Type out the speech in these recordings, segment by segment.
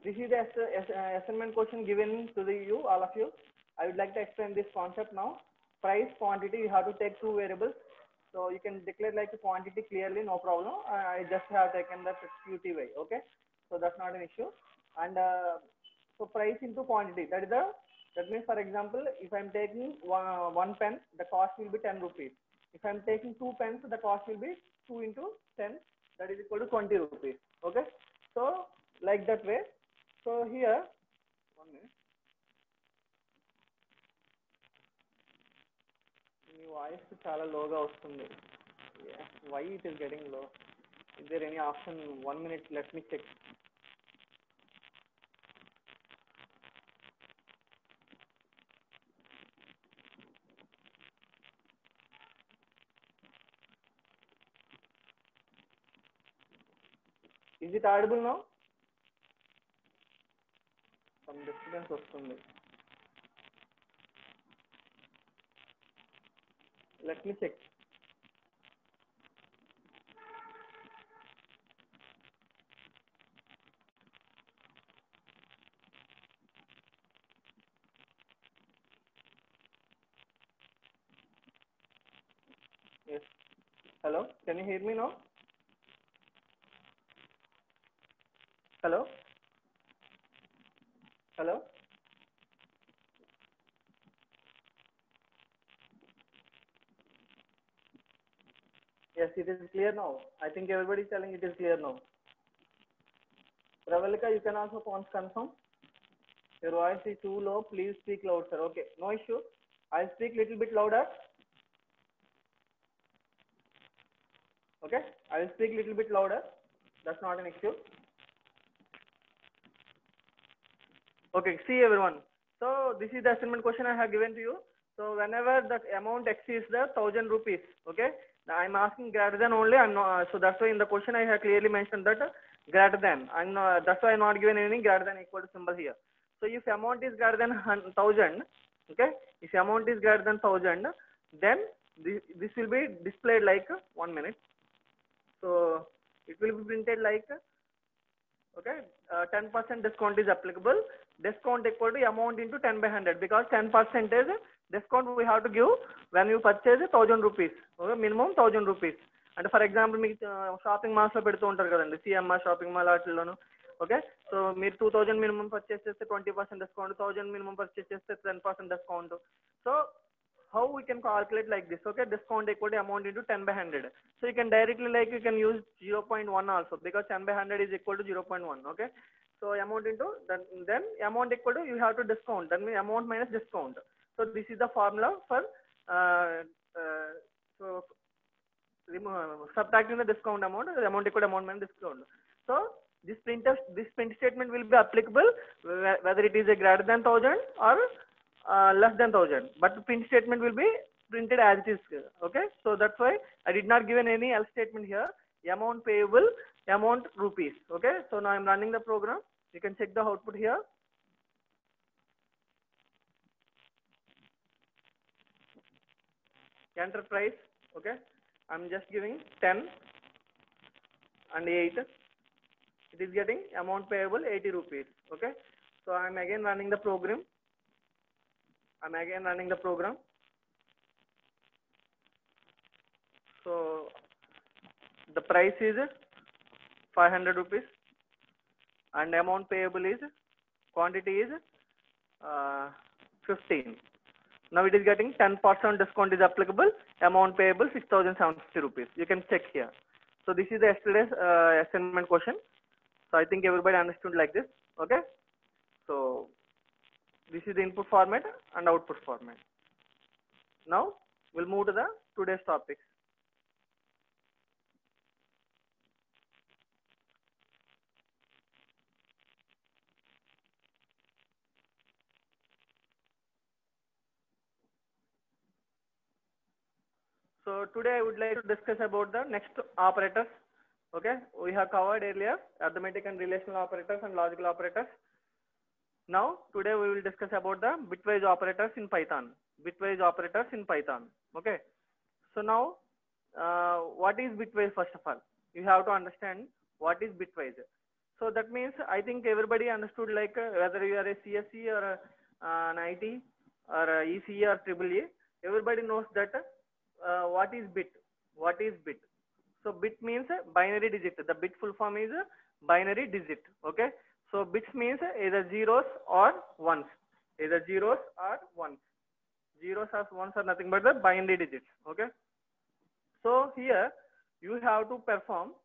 This is the assignment question given to you, all of you. I would like to explain this concept now. Price, quantity, you have to take two variables. So you can declare like a quantity clearly, no problem. I just have taken the QTY, okay? So that's not an issue. And so price into quantity, that means, for example, if I'm taking one pen, the cost will be 10 rupees. If I'm taking 2 pens, the cost will be 2 into 10, that is equal to 20 rupees, okay? So like that way. So here, 1 minute. Me voice చాలా లోగా వస్తుంది. Why it is getting low? Is there any option? 1 minute, let me check. Is it audible now? Some disturbance వస్తుంది. Let me check. Yes. Hello, can you hear me now? Hello? Hello? Yes, it is clear now. I think everybody is telling it is clear now. Pravalika, you can also confirm. Your voice is too low. Please speak loud, sir. Okay, no issue. I'll speak little bit louder. Okay, I will speak little bit louder. That's not an issue. Okay, see everyone. So this is the assignment question I have given to you. So whenever the amount exceeds the 1000 rupees, okay, I'm asking greater than only. I'm not. So that's why in the question I have clearly mentioned that greater than. I'm not, that's why I'm not given any greater than equal to symbol here. So if amount is greater than 1000, okay, if amount is greater than 1000, then this will be displayed like 1 minute. So it will be printed like, okay, 10% discount is applicable. Discount equal to amount into 10 by 100, because 10% is discount we have to give when you purchase 1000 rupees, okay, minimum 1000 rupees. And for example, మీకు shopping malls లో పెడుతూ ఉంటారు కదండి, CMR shopping mall వాటిల్లోను, okay. So మీరు 2000 minimum purchase చేస్తే 20% discount, 1000 minimum purchase చేస్తే 10% discount. So how we can calculate like this, okay, discount equal to amount into 10 by 100. So you can directly, like, you can use 0.1 also, because 10 by 100 is equal to 0.1, okay. So amount into then amount equal to, you have to discount, that means amount minus discount. So this is the formula for so subtracting the discount amount, the amount equal to amount minus discount. So this print statement will be applicable whether it is a greater than 1000 or less than 1000, but the print statement will be printed as it is, okay. So that's why I did not given any else statement here. Amount payable, amount rupees, okay. So now I'm running the program. You can check the output here. Enter price, okay. I'm just giving 10 and 8. It is getting amount payable 80 rupees, okay. So I'm again running the program. So the price is 500 rupees and amount payable is, quantity is 15. Now it is getting 10% discount is applicable, amount payable 6750 rupees. You can check here. So this is the yesterday's assignment question. So I think everybody understood like this, okay. So this is the input format and output format. Now we'll move to the today's topics. So today I would like to discuss about the next operators, okay. We have covered earlier arithmetic and relational operators and logical operators. Now today we will discuss about the bitwise operators in Python. Okay. So now what is bitwise? First of all, you have to understand what is bitwise. So that means I think everybody understood, like whether you are a CSE or an IT or a ECE or EEE, everybody knows that what is bit. What is bit? So bit means binary digit. The bit full form is binary digit. Okay. So bits means either zeros or ones. Either zeros or ones. Zeros or ones are nothing but the binary digits. Okay. So here you have to perform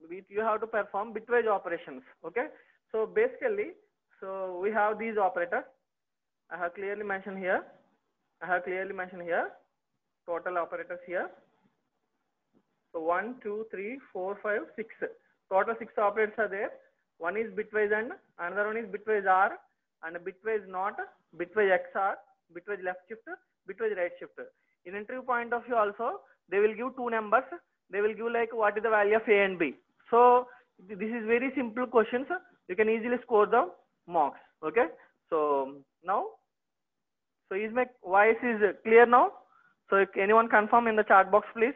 bitwise operations. Okay. So basically, so we have these operators. I have clearly mentioned here. Total operators here. So 1, 2, 3, 4, 5, 6. Total 6 operators are there. One is bitwise and another one is bitwise OR and bitwise NOT, bitwise XOR, bitwise left shift, bitwise right shift. In interview point of view also, they will give two numbers. They will give like what is the value of A and B. So this is very simple questions. You can easily score the marks. Okay. So now, so is my voice is clear now? So if anyone confirm in the chat box, please.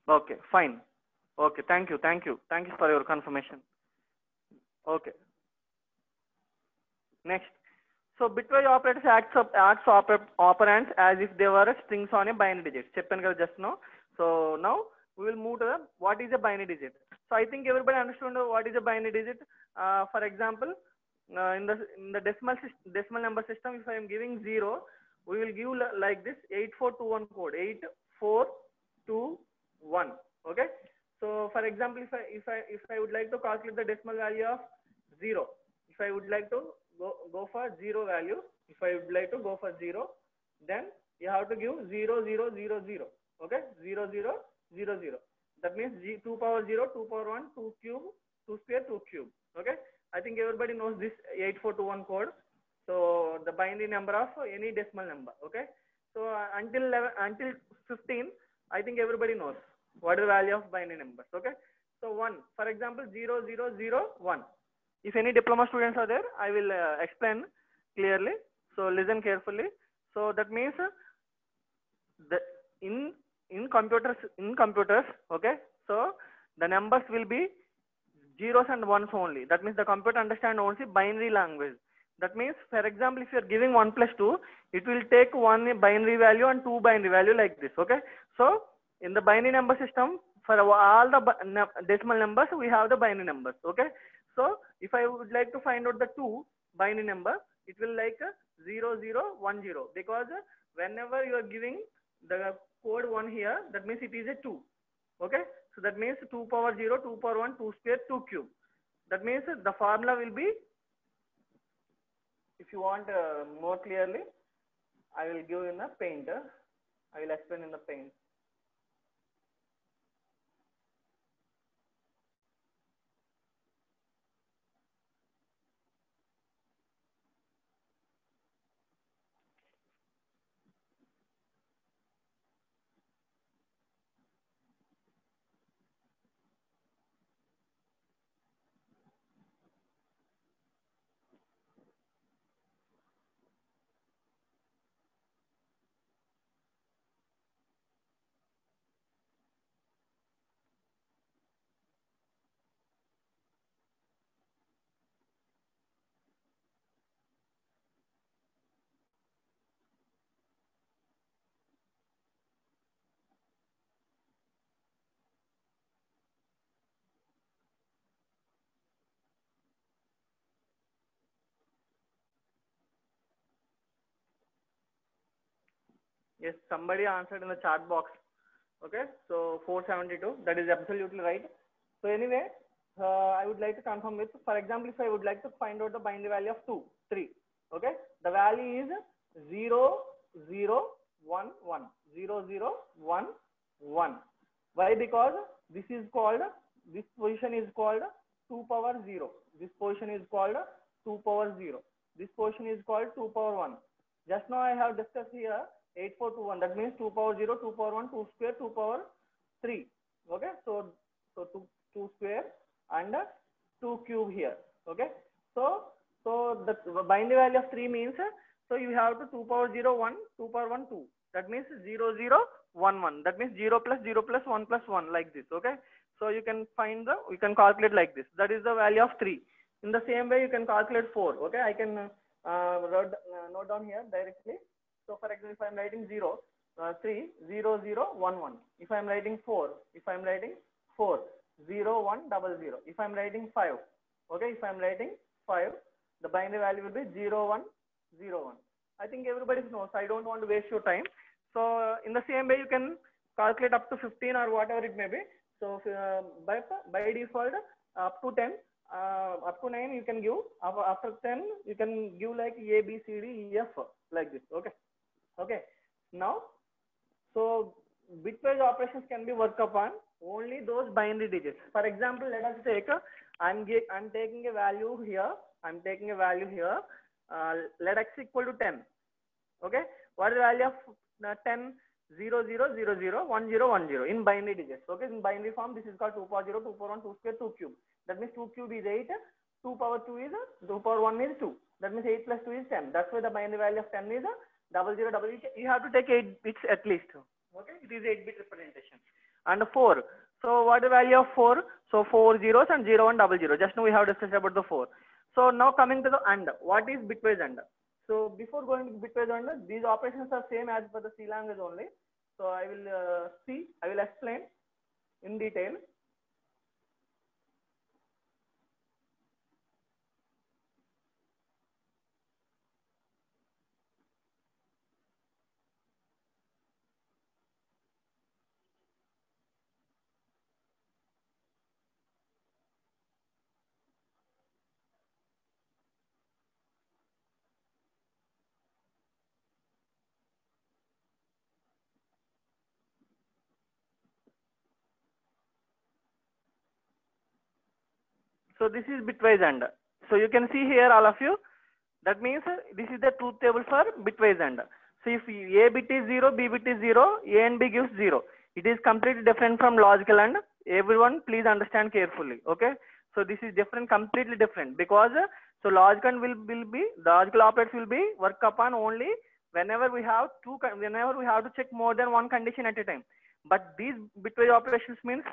Okay, fine. Okay, thank you for your confirmation. Okay. Next. So bitwise operators acts operands as if they were strings on a binary digit. Cheppan kada just now. So now we will move to the what is a binary digit. So I think everybody understood what is a binary digit. For example, in the decimal number system, if I am giving 0, we will give like this 8421 code. 8421. Okay. So for example, if I would like to calculate the decimal value of 0, if I would like to go for 0 value, if I would like to go for 0, then you have to give 0 0 0 0. Okay, 0 0 0 0. That means 2 power 0, 2 power 1, 2 cube, 2 square, 2 cube. Okay, I think everybody knows this 8421 code. So the binary number of any decimal number. Okay, so until 15, I think everybody knows what is the value of binary numbers. Okay, so 1, for example, 0 0 0 1. If any diploma students are there, I will explain clearly. So listen carefully. So that means the in computers, okay. So the numbers will be zeros and ones only. That means the computer understand only binary language. That means, for example, if you are giving 1 plus 2, it will take 1 binary value and 2 binary value like this. Okay. So in the binary number system, for all the decimal numbers, we have the binary numbers. Okay. So if I would like to find out the 2 binary number, it will like 0 0 1 0, because whenever you are giving the code 1 here, that means it is a 2. Okay. So that means 2 power 0, 2 power 1, 2 square, 2 cube. That means the formula will be, if you want more clearly, I will give in the paint. I will explain in the paint. Yes, somebody answered in the chat box. Okay, so 472, that is absolutely right. So anyway, I would like to confirm with, for example, if I would like to find out the binary value of 2, 3, okay, the value is 0 0 1 1, 0 0 1 1. Why? Because this is called, this position is called 2 power 0. This position is called 2 power 0. This position is called 2 power 1. Just now I have discussed here 8421. That means 2 power 0, 2 power 1, 2 square, 2 power 3. Okay. So 2 square and 2 cube here. Okay. So the binary value of 3 means, so you have to 2 power 0, 1, 2 power 1, 2. That means 0 0 1 1. That means 0 plus 0 plus 1 plus 1, like this. Okay, so you can find the, you can calculate like this. That is the value of 3. In the same way you can calculate 4. Okay, I can note down here directly. So for example, if I am writing 0 3 0 0 1 1, if I am writing 4, if I am writing 4 0 1 0 0, if I am writing 5, okay, if I am writing 5, the binary value will be 0 1 0 1. I think everybody knows. I don't want to waste your time. So in the same way you can calculate up to 15 or whatever it may be. So by default up to 10, up to 9 you can give. After 10 you can give like A, B, C, D, E, F, like this. Okay. Okay. Now, so bitwise operations can be worked upon only those binary digits. For example, let us take I'm taking a value here. I'm taking a value here. Let x equal to 10. Okay. What is the value of 10? 0 0 0 0 1 0 1 0 in binary digits. Okay. In binary form, this is called 2 power 0, 2 power 1, 2 square, 2 cube. That means 2 cube is 8. 2 power 2 is 2 power 1 is 2. That means 8 plus 2 is 10. That's why the binary value of 10 is 0 0 0. You have to take 8 bits at least. Okay, it is 8-bit representation. And 4. So what is the value of 4? So 4 zeros and 0 1 0 0. Just now we have discussed about the 4. So now coming to the AND. What is bitwise AND? So before going to bitwise AND, these operations are same as per the C language only. So I will explain in detail. So this is bitwise AND. So you can see here, all of you. That means this is the truth table for bitwise AND. So if A bit is 0, B bit is 0, A and B gives 0. It is completely different from logical AND. Everyone please understand carefully. Okay. So this is different, completely different, because so logical will be, logical operators will be work upon only whenever we have to check more than one condition at a time. But these bitwise operations means,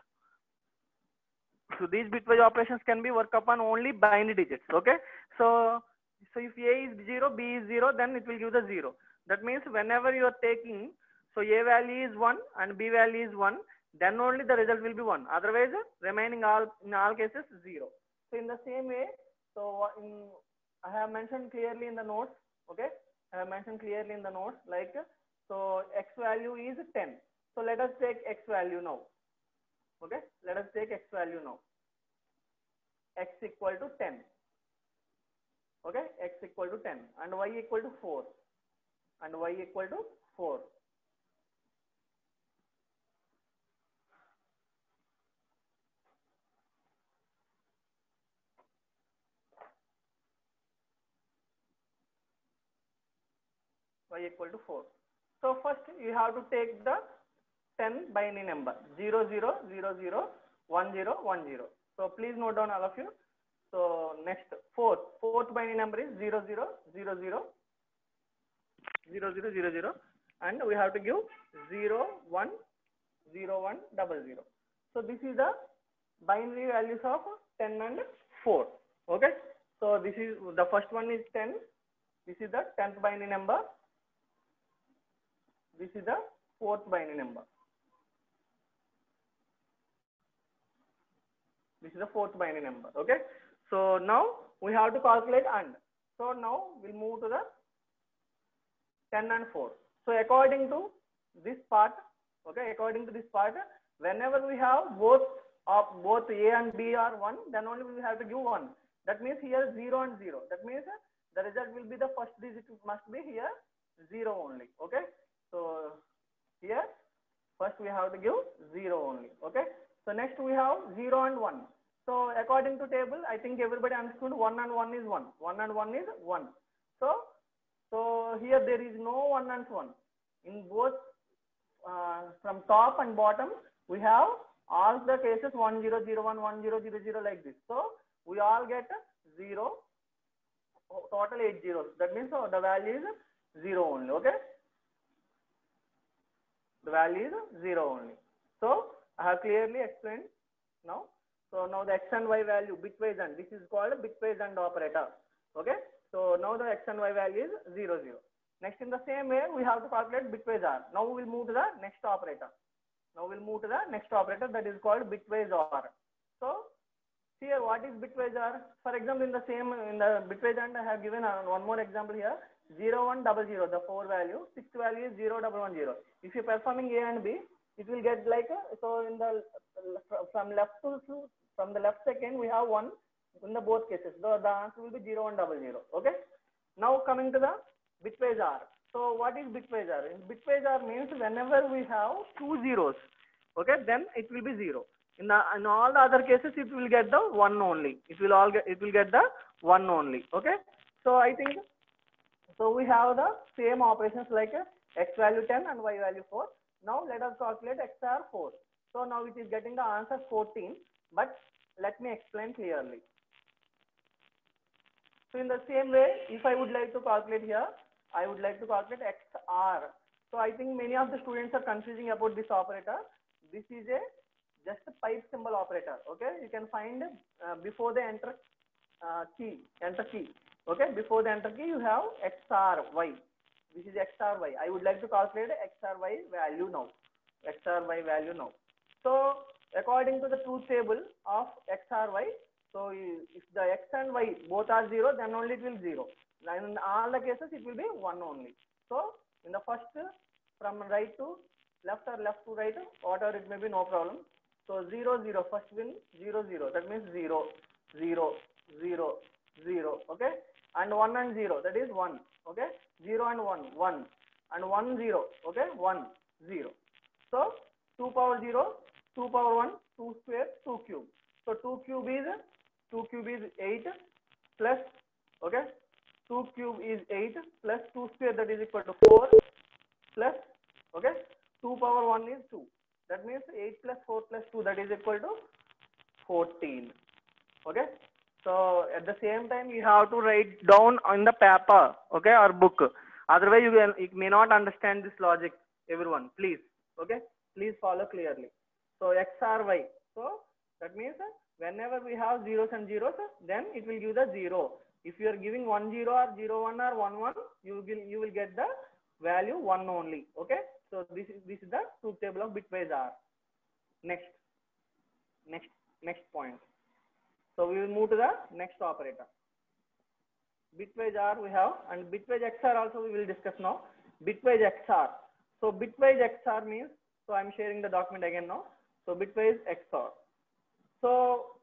so these bitwise operations can be worked upon only binary digits. Okay. So if A is 0, B is 0, then it will give the 0. That means whenever you are taking, so A value is 1 and B value is 1, then only the result will be 1. Otherwise, remaining in all cases 0. So in the same way, so I have mentioned clearly in the notes. Okay. I have mentioned clearly in the notes, like, so X value is 10. So let us take X value now. Okay. Let us take X value now. X equal to 10. Okay, X equal to 10 and Y equal to 4 and Y equal to 4. Y equal to 4. So first you have to take the 10 binary number 0 0 0 0 1 0 1 0. So please note down, all of you. So next fourth binary number is 0 0 0 0 0 0 0 0, and we have to give 0 1 0 1 0 0. So this is the binary values of 10 and 4. Okay. So this is the first one is 10. This is the 10th binary number. This is the 4th binary number. This is the 4th binary number. Okay. So now we have to calculate AND. So now we'll move to the 10 and 4. So according to this part, okay, according to this part, whenever we have both A and B are 1, then only we have to give 1. That means here 0 and 0. That means the result will be the first digit must be here 0 only. Okay. So here first we have to give 0 only. Okay. So next we have 0 and 1. So according to table, I think everybody understood 1 and 1 is 1. 1 and 1 is 1. So here there is no 1 and 1. In both from top and bottom, we have all the cases 1 0 0 1 1 0 0 0 like this. So we all get 0, total 8 zeros. That means the value is 0 only. Okay. The value is 0 only. So I have clearly explained now. So now the x and y value bitwise AND, this is called bitwise AND operator. Okay. So now the x and y value is 0, 0. Next, in the same way, we have to calculate bitwise OR. Now we will move to the next operator. Now we'll move to the next operator, that is called bitwise OR. So here, what is bitwise OR? For example, in the bitwise AND, I have given one more example here. 0, 1, 0, 0, the 4 value. 6th value is 0, 1, 1, 0. If you're performing A and B, it will get like so in the from the left second we have 1 in the both cases. The answer will be 0, 1, 0, 0. Okay. Now coming to the bitwise OR. So what is bitwise OR? Bitwise OR means whenever we have 2 zeros, okay, then it will be 0. In all the other cases, it will get the 1 only. It will get the 1 only. Okay. So I think so we have the same operations like x value 10 and y value 4. Now let us calculate XOR 4. So now it is getting the answer 14. But let me explain clearly. So in the same way, if I would like to calculate here, I would like to calculate XR. So I think many of the students are confusing about this operator. This is just a pipe symbol operator. Okay, you can find before the enter key. Okay, before the enter key you have XRY. This is XRY. I would like to calculate XRY value now. XRY value now. So according to the truth table of XRY, so if the x and y both are 0, then only it will 0. In all the cases, it will be 1 only. So in the first, from right to left or left to right, whatever it may be, no problem. So 0, 0, first will 0, 0. That means 0, 0, 0, 0. Okay. And 1 and 0, that is 1. Okay. 0 and 1, 1. And 1, 0. Okay. 1, 0. So 2 power 0, 2 power 1, 2 square, 2 cube. So 2 cube is 8 plus, okay, 2 cube is 8 plus 2 square, that is equal to 4 plus, okay, 2 power 1 is 2. That means 8 plus 4 plus 2, that is equal to 14. Okay. So at the same time, you have to write down on the paper, okay, or book. Otherwise, you may not understand this logic, everyone. Please, okay, please follow clearly. So XRY. So that means whenever we have zeros and zeros, then it will give the 0. If you are giving 1 0 or 0 1 or 1 1, you will get the value 1 only. Okay. So this is the truth table of bitwise OR. Next point. So we will move to the next operator. Bitwise OR we have, and bitwise XOR also we will discuss now. Bitwise XOR. So bitwise XOR means, so I am sharing the document again now. So bitwise XOR. So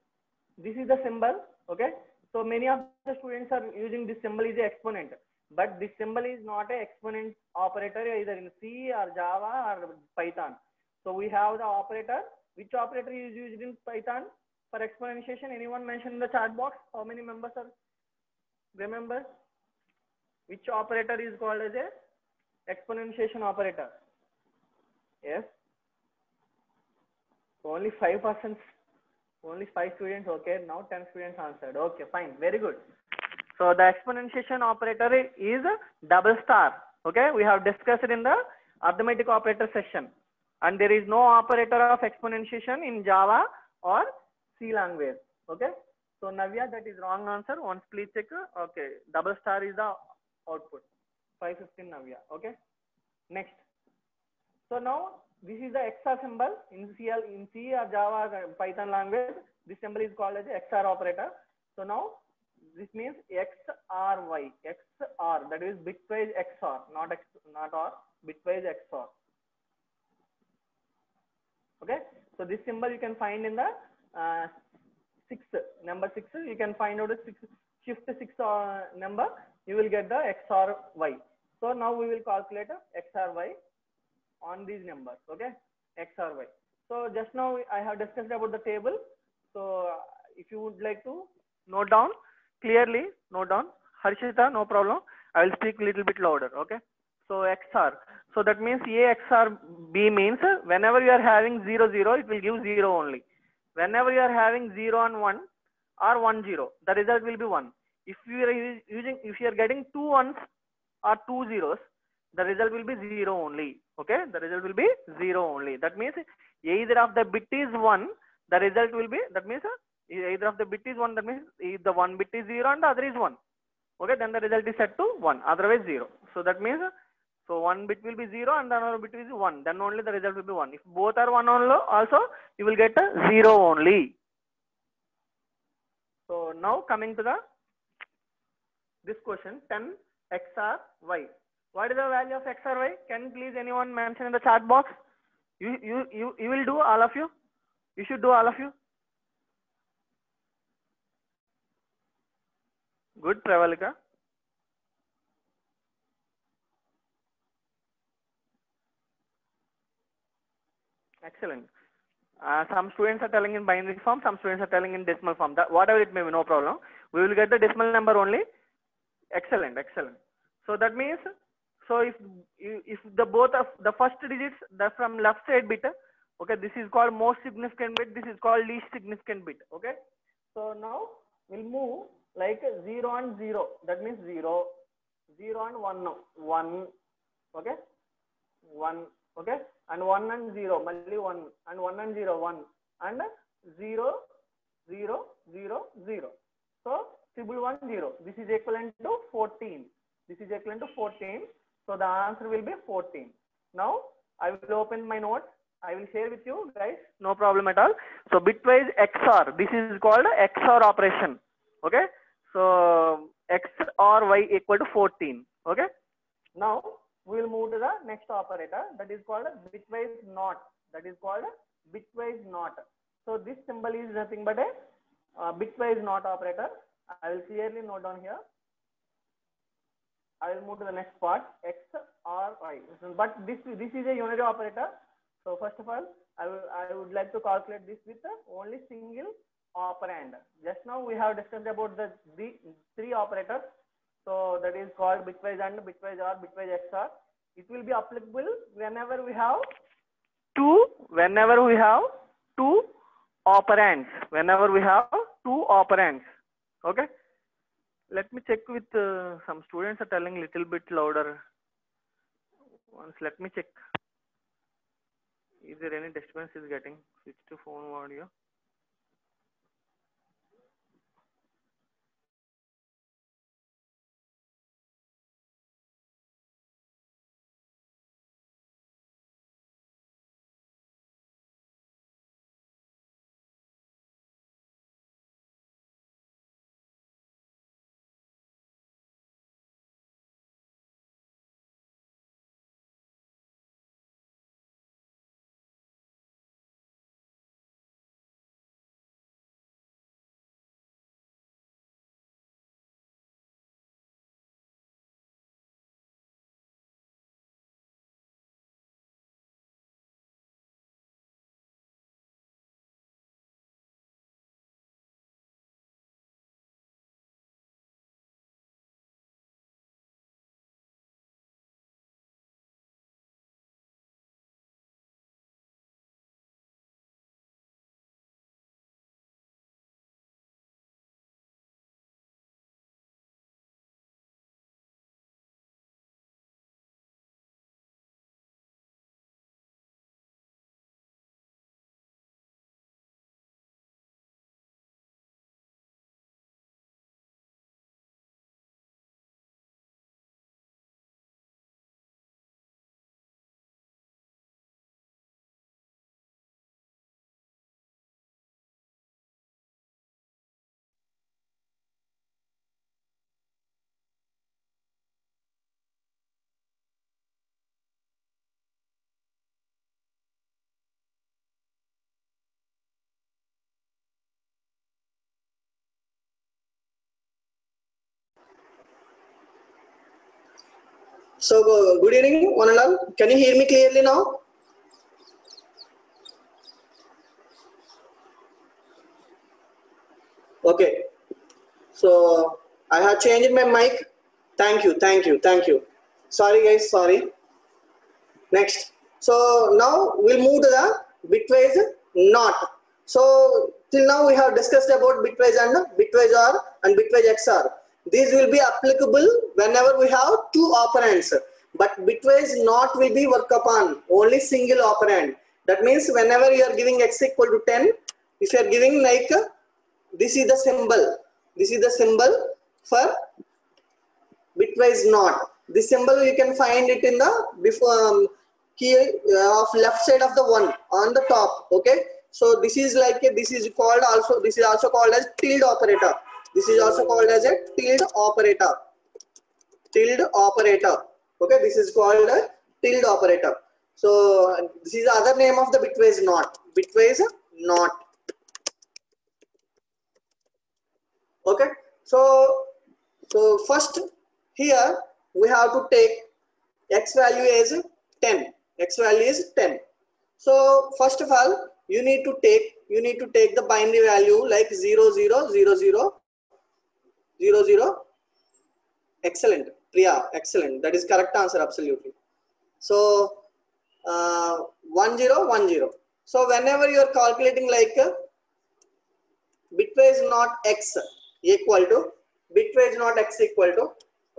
this is the symbol. Okay. So many of the students are using this symbol is an exponent, but this symbol is not an exponent operator either in C or Java or Python. So we have the operator. Which operator is used in Python for exponentiation? Anyone mention in the chat box? How many members are remember? Which operator is called as a exponentiation operator? Yes. Only 5%. Only 5 students. Okay. Now 10 students answered. Okay. Fine. Very good. So the exponentiation operator is double star. Okay. We have discussed it in the arithmetic operator session. And there is no operator of exponentiation in Java or C language. Okay. So Navya, that is wrong answer. Once please check. Okay. Double star is the output. 515 Navya. Okay. Next. So now this is the XOR symbol in C or Java or Python language. This symbol is called as the XOR operator. So now this means XRY. XOR, that is bitwise XOR, not OR, bitwise XOR. Okay. So this symbol you can find in the number 6. You can find out a shift 6 number. You will get the XORY. So now we will calculate XORY on these numbers. Okay. XORY. So just now I have discussed about the table. So if you would like to note down clearly, note down. Harshita, no problem. I will speak a little bit louder. Okay. So XOR. So that means A XOR B means whenever you are having 0 0, it will give 0 only. Whenever you are having 0 and 1 or 1 0, the result will be 1. If you are getting 2 1s or 2 zeros, the result will be 0 only. Okay, the result will be 0 only. That means either of the bit is 1, the result will be, that means either of the bit is 1, that means if the one bit is 0 and the other is 1. Okay, then the result is set to 1, otherwise 0. So that means, so one bit will be 0 and the another bit is 1, then only the result will be 1. If both are 1 also, you will get a 0 only. So now coming to this question, 10 x or y. What is the value of x or y? Can please anyone mention in the chat box? You will do, all of you? You should do, all of you? Good, Pravalika. Excellent. Some students are telling in binary form, some students are telling in decimal form. That whatever it may be, no problem. We will get the decimal number only. Excellent, excellent. So that means, so if the both of the first digits, the from left side bit, okay, this is called most significant bit, this is called least significant bit. Okay, so now we'll move like 0 and 0, that means 0, 0 and 1 now, 1, okay, 1, okay, and 1 and 0, only 1, and 1 and 0, 1, and 0, 0, 0, 0. So triple 1, 0. This is equivalent to 14. This is equivalent to 14. So the answer will be 14. Now I will open my notes. I will share with you guys. No problem at all. So bitwise XOR. This is called XOR operation. Okay. So X or Y equal to 14. Okay. Now we will move to the next operator. That is called bitwise NOT. That is called bitwise NOT. So this symbol is nothing but a bitwise NOT operator. I will clearly note down here. I will move to the next part, X or Y. But this is a unary operator. So first of all, I would like to calculate this with only single operand. Just now we have discussed about the three operators. So that is called bitwise AND, bitwise OR, bitwise XOR. It will be applicable whenever we have two operands. Whenever we have two operands. Okay. Let me check with some students are telling little bit louder. Once let me check. Is there any disturbance is getting? Switch to phone audio. So good evening, one and all. Can you hear me clearly now? Okay. So I have changed my mic. Thank you. Sorry guys, sorry. Next. So now we'll move to the bitwise NOT. So till now we have discussed about bitwise AND, bitwise OR and bitwise XOR. These will be applicable whenever we have two operands. but bitwise not will be worked upon only single operand. That means whenever you are giving x equal to 10, if you are giving like this is the symbol for bitwise not. This symbol you can find it in the before key of left side of the one on the top. Okay, so this is like this is also called as tilde operator. This is also called as a tilde operator. Okay, this is called a tilde operator. So this is the other name of the bitwise not. Okay, so first here we have to take x value as 10. So first of all, you need to take the binary value like 0 0 0 0 0 0. Excellent, Priya, excellent. That is correct answer, absolutely. So 1 0 1 0. So whenever you are calculating like bitwise not x equal to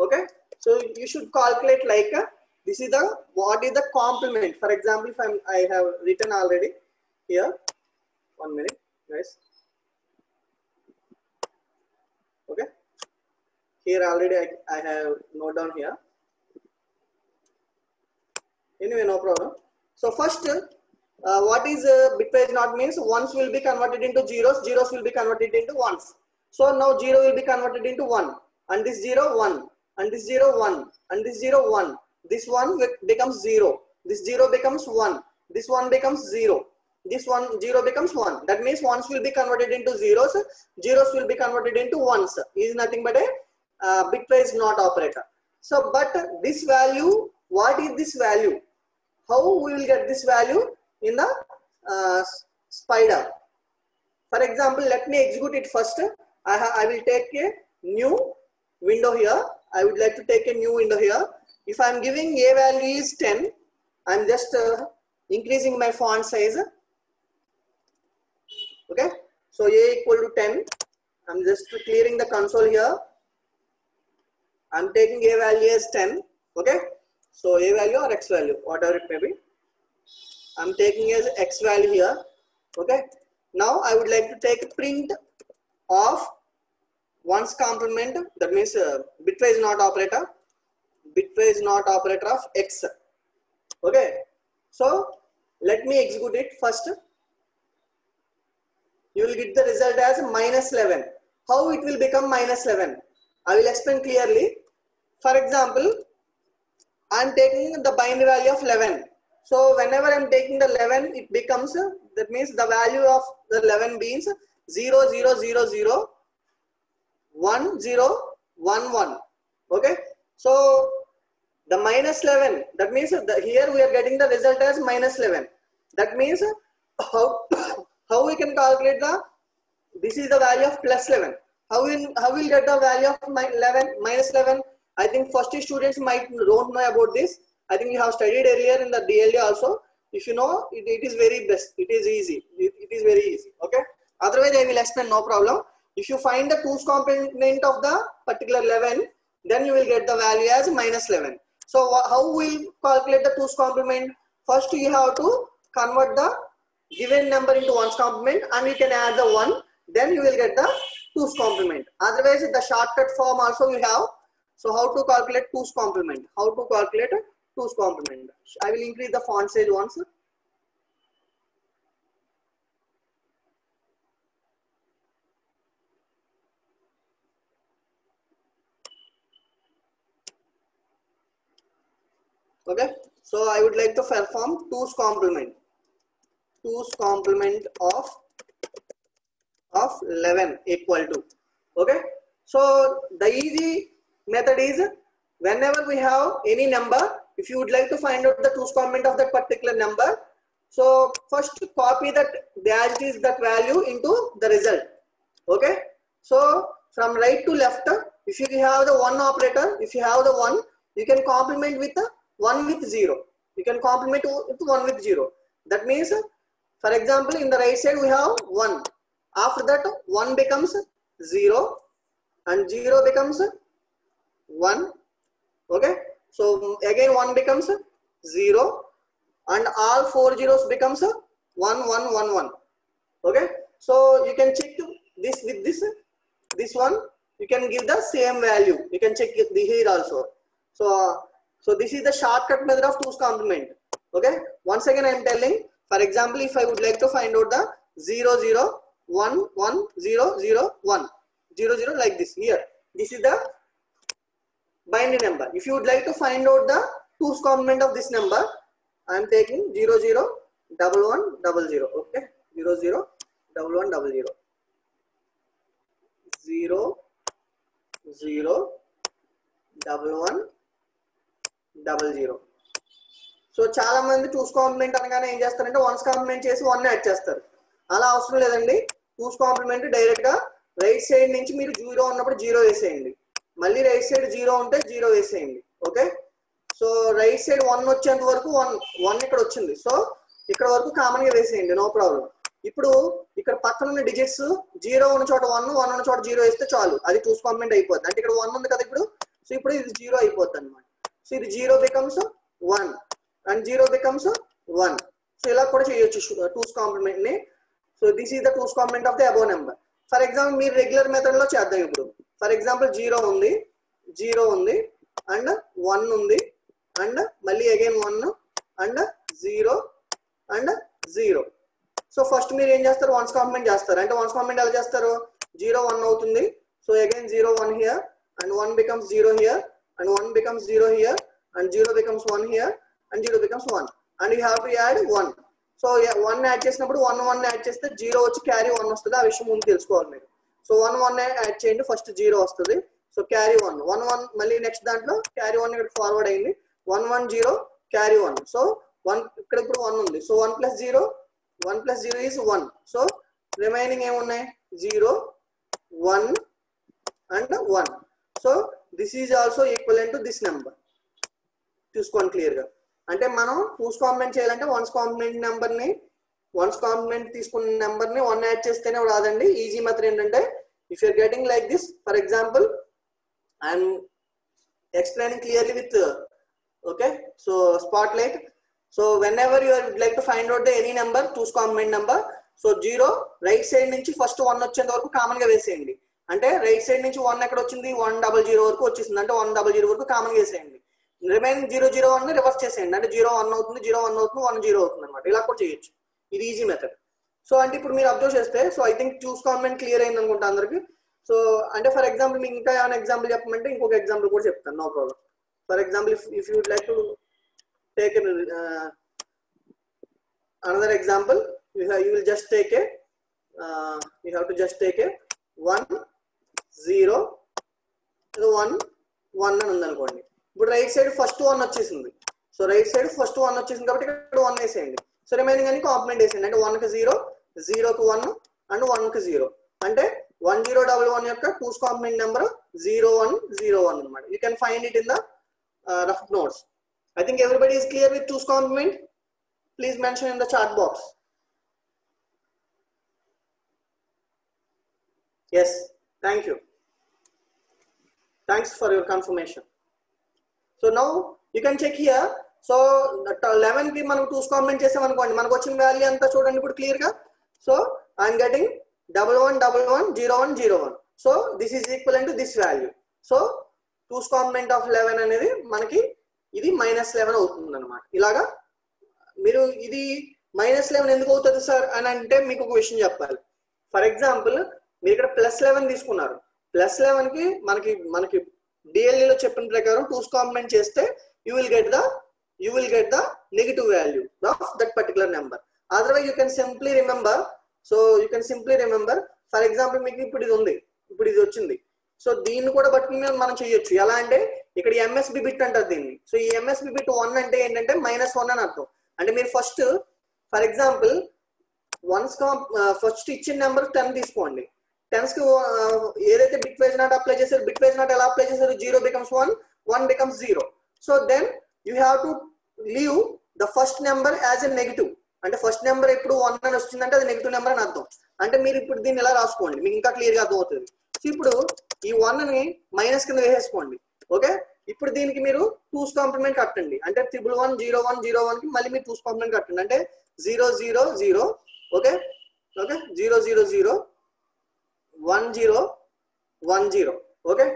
okay, so you should calculate like this is the what is the complement. For example, if I have written already here, 1 minute guys. Okay, here already I have note down here. Anyway, no problem. So first what is bitwise not means ones will be converted into zeros, zeros will be converted into ones. So now 0 will be converted into 1, and this 0 1, and this 0 1, and this 0 1. This 1 becomes 0, this 0 becomes 1, this 1 becomes 0, this 0 becomes 1. That means ones will be converted into zeros, zeros will be converted into ones. It is nothing but a bitwise not operator. So but this value, what is this value? How we will get this value in the spider? For example, let me execute it first. I will take a new window here. I would like to take a new window here. If I am giving a value is 10, I am just increasing my font size. Okay, so a equal to 10. I am just clearing the console here. I am taking a value as 10. Okay, so a value or x value, whatever it may be. I am taking as x value here. Okay, now I would like to take print of one's complement, that means bitwise not operator of x. Okay, so let me execute it first. You will get the result as minus 11. How it will become minus 11? I will explain clearly. For example, I am taking the binary value of 11. So whenever I am taking the 11, it becomes, that means the value of the 11 means 0 0 0 0 1 0 1 1. Okay, so the minus 11, that means here we are getting the result as minus 11. That means how we can calculate this is the value of plus 11. How will get the value of minus 11? I think first students don't know about this. I think you have studied earlier in the DLD also. If you know, it is very best. It is easy. It is very easy. Okay. Otherwise, I will explain, no problem. If you find the 2's complement of the particular 11, then you will get the value as minus 11. So how we will calculate the 2's complement? First, you have to convert the given number into 1's complement, and you can add the 1. Then you will get the 2's complement. Otherwise, the shortcut form also you have. So how to calculate 2's complement? How to calculate 2's complement? I will increase the font size once. Okay, so I would like to perform 2's complement. 2's complement of 11 equal to. Okay, so the easy method is, whenever we have any number, if you would like to find out the 2's complement of that particular number, so first copy that as it is that value into the result. Okay, so from right to left, if you have the 1 operator, if you have the 1, you can complement with 1 with 0. You can complement with 1 with 0. That means, for example, in the right side we have 1. After that, 1 becomes 0 and 0 becomes 1. Okay, So again 1 becomes 0 and all 4 zeros becomes 1 1 1 1. Okay, so you can check this with this one, you can give the same value, you can check it here also. So this is the shortcut method of 2's complement. Okay, once again I am telling, for example, if I would like to find out the 0 0 1 1 0 0 1 0 0 like this, here this is the binary number. If you would like to find out the 2's complement of this number, I am taking 0 0 1 1 0 0. Okay, 0 0 1 1 0 0 0 0 1 1 0. So చాలా మంది 2's complement అనగానే ఏం చేస్తారంటే 1's complement చేసి 1 add చేస్తారు. అలా అవసరం లేదండి. 2's కాంప్లిమెంట్ డైరెక్ట్ గా రైట్ సైడ్ నుంచి మీరు 0 ఉన్నప్పుడు 0 వేసేయండి, మళ్ళీ రైట్ సైడ్ 0 ఉంటే 0 వేసేయండి. ఓకే, సో రైట్ సైడ్ 1 వచ్చేంత వరకు 1 ఇక్కడ వచ్చింది, సో ఇక్కడ వరకు కామన్ గా వేసేయండి, నో ప్రాబ్లం. ఇప్పుడు ఇక్కడ పక్కన ఉన్న డిజిట్స్ 0 ఉన్న చోట 1 1 ఉన్న చోట 0 వేస్తే చాలు, అది 2's కాంప్లిమెంట్ అయిపోద్ది. అంటే ఇక్కడ 1 ఉంది కదా ఇప్పుడు, సో ఇప్పుడు ఇది 0 అయిపోద్ది అనమాట. సో ఇది 0 బికమ్స్ 1 and 0 becomes 1. సో ఇలా కూడా చేయొచ్చు 2's కాంప్లిమెంట్ ని. So this is the 2's complement of the above number. For example మీరు రెగ్యులర్ మెథడ్ లో చేద్దాం. ఇప్పుడు ఫర్ ఎగ్జాంపుల్ 0 ఉంది అండ్ 1 ఉంది అండ్ మళ్ళీ again 1 and 0 and 0. So first మీరు ఏం చేస్తారు, 1's కాంప్లిమెంట్ చేస్తారు. అంటే 1's కాంప్లిమెంట్ ఎలా చేస్తారు, 0 1 అవుతుంది, so again 0 1 here and 1 becomes 0 here and 1 becomes 0 here and 0 becomes 1 here and 0 becomes 1 and you have to add 1. So 1 add చేసినప్పుడు 1 1 యాడ్ చేస్తే 0 వచ్చి క్యారీ 1 వస్తుంది. ఆ విషయం ముందు తెలుసుకోవాలి మీరు. సో 1 1 యాడ్ చేయండి, ఫస్ట్ 0 వస్తుంది, సో క్యారీ 1 1 1 మళ్ళీ నెక్స్ట్ దాంట్లో క్యారీ 1 ఇక్కడ ఫార్వర్డ్ అయింది, 1 1 0 క్యారీ 1. సో 1 ఇక్కడ ఇప్పుడు 1 ఉంది, సో 1 + 0 ఈజ్ 1. సో రిమైనింగ్ ఏమున్నాయి, 0 1 and 1. So this is also equivalent to this number. చూసుకోండి క్లియర్ గా. అంటే మనం 2's కాంప్లిమెంట్ చేయాలంటే 1's కాంప్లిమెంట్ నెంబర్ ని 1's కాంప్లిమెంట్ తీసుకున్న నెంబర్ ని 1 యాడ్ చేస్తేనే రాదండి. ఈజీ మెథడ్ ఏంటంటే, if you're getting like this, for example I'm explaining clearly with okay, so spotlight. So whenever you would like to find out the any number 2's complement number, so 0 right side నుంచి first 1 వచ్చేంత వరకు common గా వేసేయండి. అంటే right side నుంచి 1 ఎక్కడ వచ్చింది, 100 వరకు వచ్చేసింది, అంటే 100 వరకు కామన్ గా వేసేయండి. రిమైనింగ్ 0 0 1 రివర్స్ చేసేయండి, అంటే 0 1 అవుతుంది, 0 1 అవుతుంది, 1 0 అవుతుంది అనమాట. ఇలా కూడా చేయొచ్చు, ఇది ఈజీ మెథడ్. సో అంటే ఇప్పుడు మీరు అబ్జర్వ్ చేస్తే, so I think 2's complement clear అయింది అనుకుంటా అందరికి. సో అంటే ఫర్ ఎగ్జాంపుల్ మీకు ఇంకా ఏమైనా ఎగ్జాంపుల్ చెప్పమంటే ఇంకొక ఎగ్జాంపుల్ కూడా చెప్తాను, no problem. For example if you would like to take another example, you will just take a you have to just take a 1 0 1 1 అని ఉందనుకోండి. ఇప్పుడు రైట్ సైడ్ ఫస్ట్ 1 వచ్చేసింది, సో రైట్ సైడ్ ఫస్ట్ 1 వచ్చేసింది కాబట్టి ఇక్కడ 1 వేసేయండి. సో రిమైనింగ్ అన్ని complement వేసేయండి, అంటే 1 కి 0 0 కి 1 అండ్ 1 కి 0. అంటే 1011 యొక్క 2's కాంప్లిమెంట్ నెంబర్ 0101 అనమాట. You can find it in the rough notes. I think everybody is clear with 2's complement. Please mention in the chat box. Yes, thank you. Thanks for your confirmation. So now you can check here. So 11 కి మనం 2's complement చేసాం అనుకోండి, మనకు వచ్చిన value అంతా చూడండి ఇప్పుడు clear గా. So I'm getting 11 11 01 01. So this is equivalent to this value. So 2's complement of 11 అనేది మనకి ఇది -11 అవుతుంది అనమాట. ఇలాగా మీరు ఇది -11 ఎందుకు అవుతుంది సార్ అని అంటే మీకు ఒక విషయం చెప్పాలి. ఫర్ ఎగ్జాంపుల్ మీరు ఇక్కడ +11 తీసుకున్నారు, +11 కి మనకి డిఎల్ఈలో చెప్పిన ప్రకారం 2's కాంప్లిమెంట్ చేస్తే you will get the negative value of that particular number. Otherwise you can simply remember, for example మీకు ఇప్పుడు ఇది ఉంది, ఇప్పుడు ఇది వచ్చింది, సో దీన్ని కూడా బట్టి మనం చేయొచ్చు. ఎలా అంటే ఇక్కడ ఎంఎస్బి బిట్ అంటారు దీన్ని. సో ఈ ఎంఎస్బి బిట్ 1 అంటే ఏంటంటే -1 అని అర్థం. అంటే మీరు ఫస్ట్ ఫర్ ఎగ్జాంపుల్ ఫస్ట్ ఇచ్చిన నెంబర్ 10 తీసుకోండి. 10s కి ఏదైతే బిట్ వైజ్ నాట్ అప్లై చేశారు, బిట్ వైజ్ నాట్ ఎలా అప్లై చేశారు, 0 becomes 1 1 becomes 0. So then you have to leave the first number as a negative. అంటే ఫస్ట్ నెంబర్ ఎప్పుడు 1 అని వచ్చిందంటే అది నెగిటివ్ నెంబర్ అని అర్థం. అంటే మీరు ఇప్పుడు దీన్ని ఎలా రాసుకోండి, మీకు ఇంకా క్లియర్ గా అర్థం అవుతుంది. సో ఇప్పుడు ఈ 1 ని మైనస్ కింద వేసేసుకోండి. ఓకే, ఇప్పుడు దీనికి మీరు 2's కాంప్లిమెంట్ కట్టండి. అంటే 1110101 కి మళ్ళీ మీరు 2's కాంప్లిమెంట్ కట్టండి. అంటే 000 ఓకే ఓకే 000 1010 ఓకే.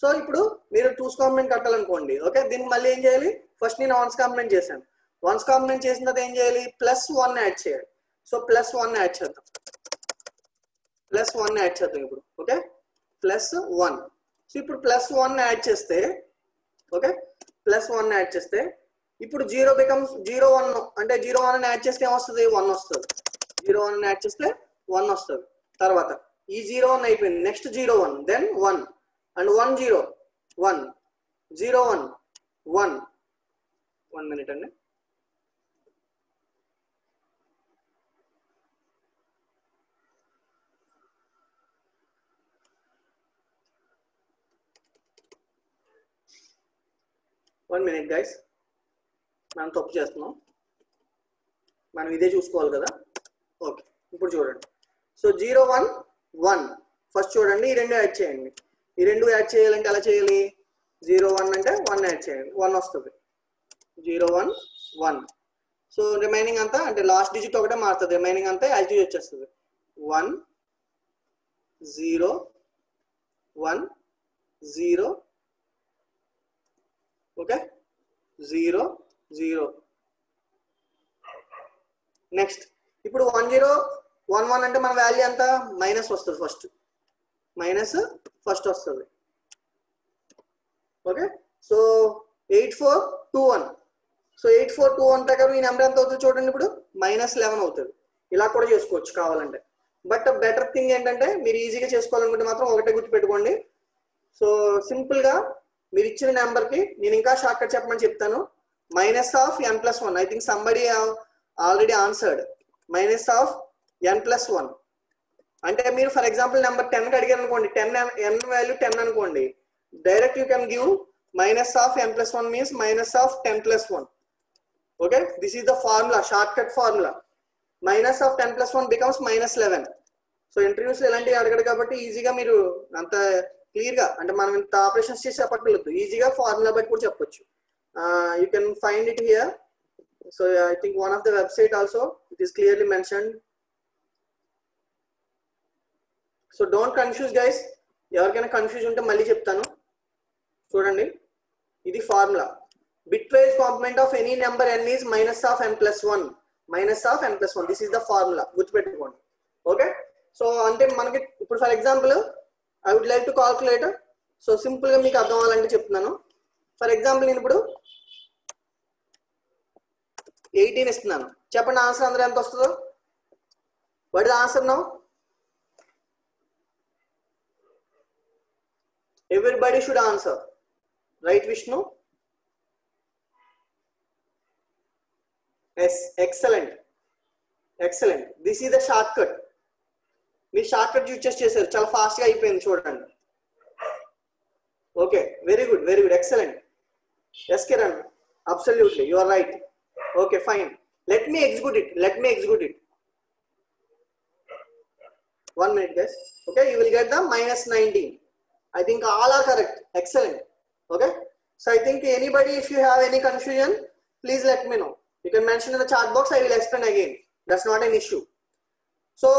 సో ఇప్పుడు మీరు 2's కాంప్లిమెంట్ కట్టాలనుకోండి. ఓకే, దీనికి మళ్ళీ ఏం చేయాలి? ఫస్ట్ నేను 1's కాంప్లిమెంట్ చేశాను. 1's కాంప్లిమెంట్ చేసిన తర్వాత ఏం చేయాలి? +1 యాడ్ చేయాలి. సో +1 యాడ్ చేద్దాం. +1 యాడ్ చేద్దాం ఇప్పుడు. ఓకే, +1. సో ఇప్పుడు +1 యాడ్ చేస్తే ఓకే, +1 యాడ్ చేస్తే ఇప్పుడు 0 becomes 01. అంటే 01 యాడ్ చేస్తే ఏమొస్తుంది? 1 వస్తుంది. 01 యాడ్ చేస్తే 1 వస్తుంది. తర్వాత ఈ 01 అయిపోయింది. Next 01, then 1 and 10 1 01 1. 1 minute అండి. వన్ మినిట్ గైస్, మనం తప్పు చేస్తున్నాం, మనం ఇదే చూసుకోవాలి కదా. ఓకే, ఇప్పుడు చూడండి. సో 01 1 ఫస్ట్ చూడండి, ఈ రెండు యాడ్ చేయండి. ఈ రెండు యాడ్ చేయాలంటే ఎలా చేయాలి? 01 అంటే 1 యాడ్ చేయండి, 1 వస్తుంది. 01 1. సో రిమైనింగ్ అంతా అంటే లాస్ట్ డిజిట్ ఒకటే మారుతుంది, రిమైనింగ్ అంతా యాజ్ యూజ్ వచ్చేస్తుంది. 1 0 1 0 ఓకే 0 0. నెక్స్ట్ ఇప్పుడు 1011 అంటే మన వాల్యూ ఎంత? మైనస్ వస్తుంది. మైనస్ ఫస్ట్ వస్తుంది. Okay, so 8421. సో 8421 ప్రకారం ఈ నెంబర్ ఎంత అవుతుంది చూడండి. ఇప్పుడు -11 అవుతుంది. ఇలా కూడా చేసుకోవచ్చు కావాలంటే. బట్ బెటర్ థింగ్ ఏంటంటే మీరు ఈజీగా చేసుకోవాలనుకుంటే మాత్రం ఒకటే గుర్తుపెట్టుకోండి. సో సింపుల్ గా మీరు ఇచ్చిన నెంబర్ కి నేను ఇంకా షార్ట్ కట్ చెప్పమని చెప్తాను. -n+1. I think somebody already answered. -n+1 అంటే మీరు ఫర్ ఎగ్జాంపుల్ నెంబర్ 10 కి అడిగారు అనుకోండి, 10 n వాల్యూ 10 అనుకోండి, direct you can give -n+1 means -10+1. Okay, this is the formula, short cut formula. -10+1 becomes -11. So interviews ఇలాంటివి అడగడు కాబట్టి ఈజీగా మీరు అంత క్లియర్ గా, అంటే మనం ఇంత ఆపరేషన్స్ చేసి చెప్పట్లేదు, ఈజీగా ఫార్ములా బట్టి కూడా చెప్పొచ్చు. You can find it here. So I think one of the website also it is clearly mentioned. So don't confuse guys. ఎవరికైనా కన్ఫ్యూజ్ ఉంటే మళ్ళీ చెప్తాను. చూడండి, ఇది formula. Bitwise complement of any number n is -n+1. -n+1. This is the formula, గుర్తుపెట్టుకోండి. Okay, so అంటే మనకి ఇప్పుడు for example I would like to calculate. So simple గా మీకు అర్థం అవ్వాలంటే చెప్తున్నాను. ఫర్ ఎగ్జాంపుల్ నేను ఇప్పుడు 18 ఇస్తున్నాను. చెప్పండి ఆన్సర్ అందరూ ఎంత వస్తుందో? What is the answer now? Everybody should answer. Right, Vishnu? Yes, excellent. Excellent. This is the shortcut. మీరు షార్ట్ కట్ యూజ్ చేశారు, చాలా ఫాస్ట్ గా అయిపోయింది చూడండి. Okay, very good, very good, excellent. Yes Kiran, absolutely you are right. Okay, fine. Let me execute it. 1 minute guys. Okay, you will get the -19. I think all are correct. Excellent. Okay, so I think anybody, if you have any confusion, please let me know. You can mention in the chat box, I will explain again. That's not an issue. So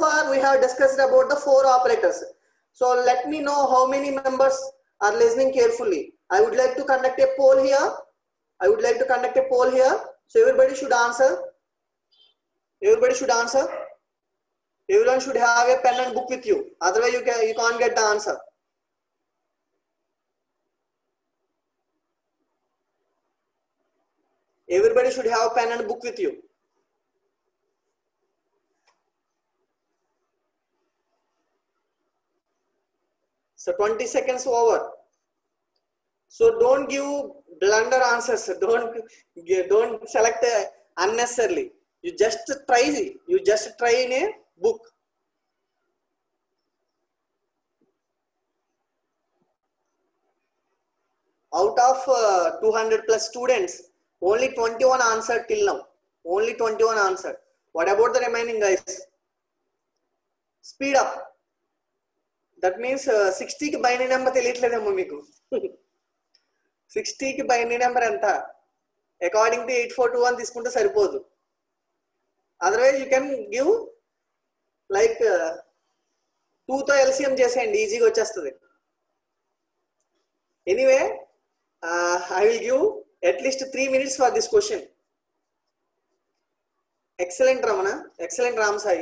far we have discussed about the 4 operators. So let me know how many members are listening carefully. I would like to conduct a poll here. So everybody should answer. Everyone should have a pen and book with you. Otherwise you can't get the answer. Everybody should have a pen and book with you. So 20 seconds over. So don't give blunder answers. Don't select unnecessarily. You just try in a book. Out of 200 plus students, only 21 answered till now. Only 21 answered. What about the remaining guys? Speed up. That means 60 ki binary number తెలియట్లేదేమో మీకు. 60 కి binary number ఎంత? According to 8421 తీసుకుంటే సరిపోదు. Otherwise you can give like 2తో LCM చేసేయండి, ఈజీగా వచ్చేస్తుంది. Anyway I will give at least 3 minutes for this question. Excellent Ramana, excellent Ram Sai.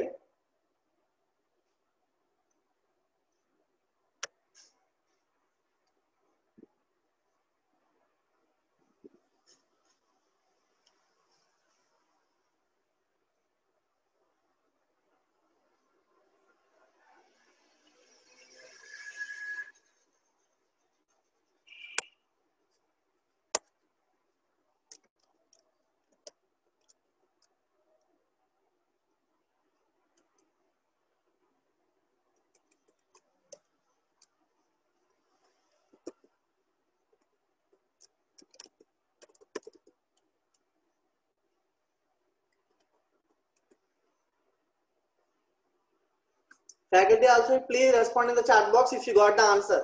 Faculty also please respond in the chat box if you got the answer.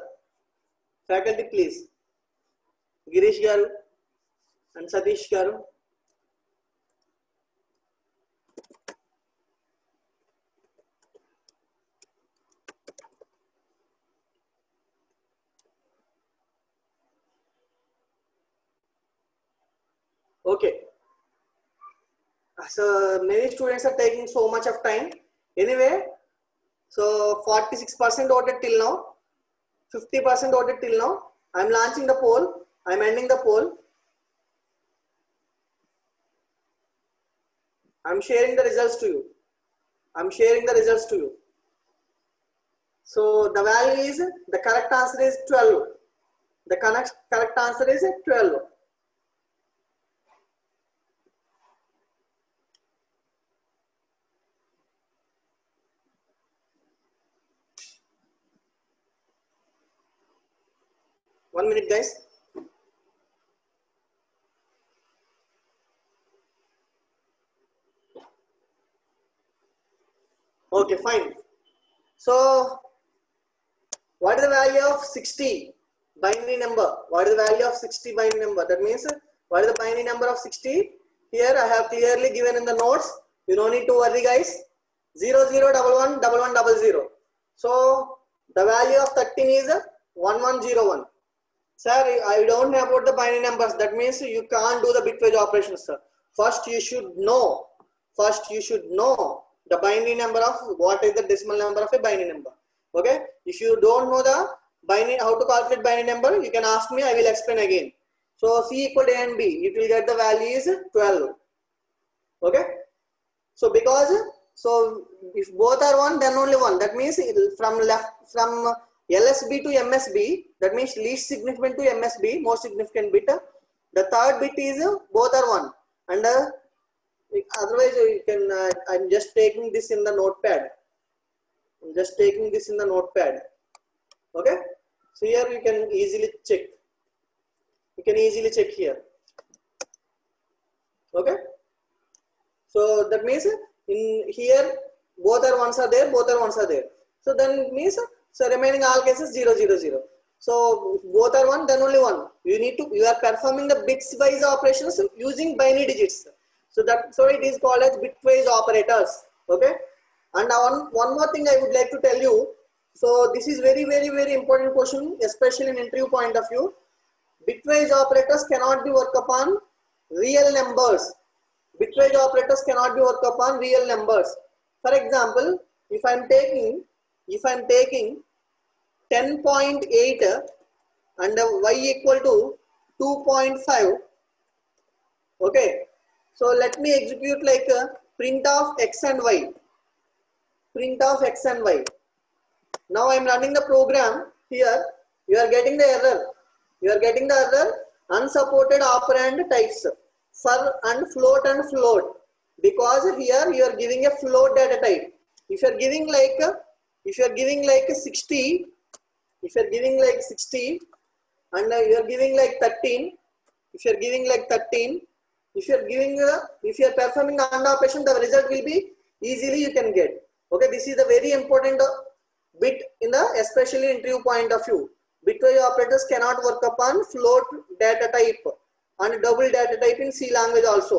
Faculty please. Girish garu and Satish garu. Okay. So many students are taking so much of time. Anyway, so 46% voted till now, 50% voted till now. I'm launching the poll. I'm ending the poll. I'm sharing the results to you. I'm sharing the results to you. So the value is, the correct answer is 12. The correct answer is 12. One minute, guys. Okay, fine. So, what is the value of 60 binary number? What is the value of 60 binary number? That means, what is the binary number of 60? Here I have clearly given in the notes. You don't need to worry, guys. 00111100. So, the value of 13 is 1101. Sir, I don't know about the binary numbers. That means you can't do the bitwise operations, sir. First, you should know the binary number of what is the decimal number of a binary number. Okay? If you don't know the binary, how to calculate binary number, you can ask me. I will explain again. So C equal to A and B. You will get the value is 12. Okay? So because if both are 1, then only 1. That means from LSB to MSB, that means least significant to MSB, most significant bit. The third bit is both are 1. And otherwise you can, I'm just taking this in the notepad. Okay. So here you can easily check. Here. Okay. So that means in here both are ones are there. So then it means, so remaining all cases 0, 0, 0. So if both are 1, then only 1. You are performing the bits wise operations using binary digits. So it is called as bitwise operators. Okay. And one more thing I would like to tell you. So this is very, very, very important question, especially in interview point of view. Bitwise operators cannot be worked upon real numbers. Bitwise operators cannot be worked upon real numbers. For example, if I'm taking 10.8 and y equal to 2.5. Okay. So let me execute like a print of x and y. Now I am running the program. Here you are getting the error. Unsupported operand types for and float. Because here you are giving a float data type. If you are giving like 60, and you are giving like 13, if you are performing the AND operation, the result will be easily you can get. Okay, this is a very important bit in the especially interview point of view. Bitwise operators cannot work upon float data type and double data type in C language also.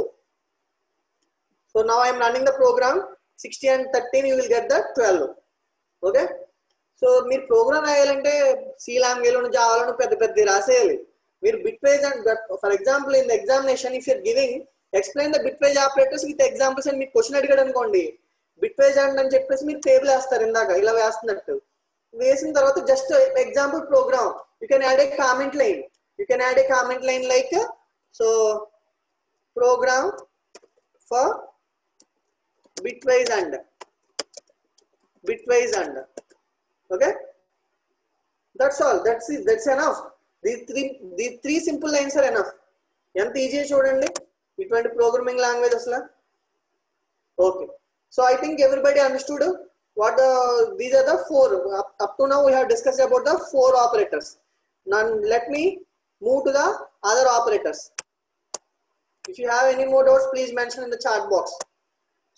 So now I am running the program. 60 and 13 you will get the 12. Okay. So మీరు programme రాయాలంటే C language లోను జావాలోను పెద్ద పెద్ద రాసేయాలి. మీరు bitwise and for example in the examination if you're giving explain the bitwise operators with examples అని మీకు question అడిగాడు అనుకోండి, bitwise and అని చెప్పేసి మీరు టేబుల్ వేస్తారు ఇందాక ఇలా వేస్తున్నట్టు. వేసిన తర్వాత just example program you can add a comment line. You can add a comment line like so program for bitwise and okay, that's all. That's enough. These three simple lines are enough. ఎంత easy చూడండి ఇటువంటి programming language అసలు. Okay, so I think everybody understood what these are the four. Up to now we have discussed about the four operators. Now let me move to the other operators. If you have any more doubts, please mention in the chat box.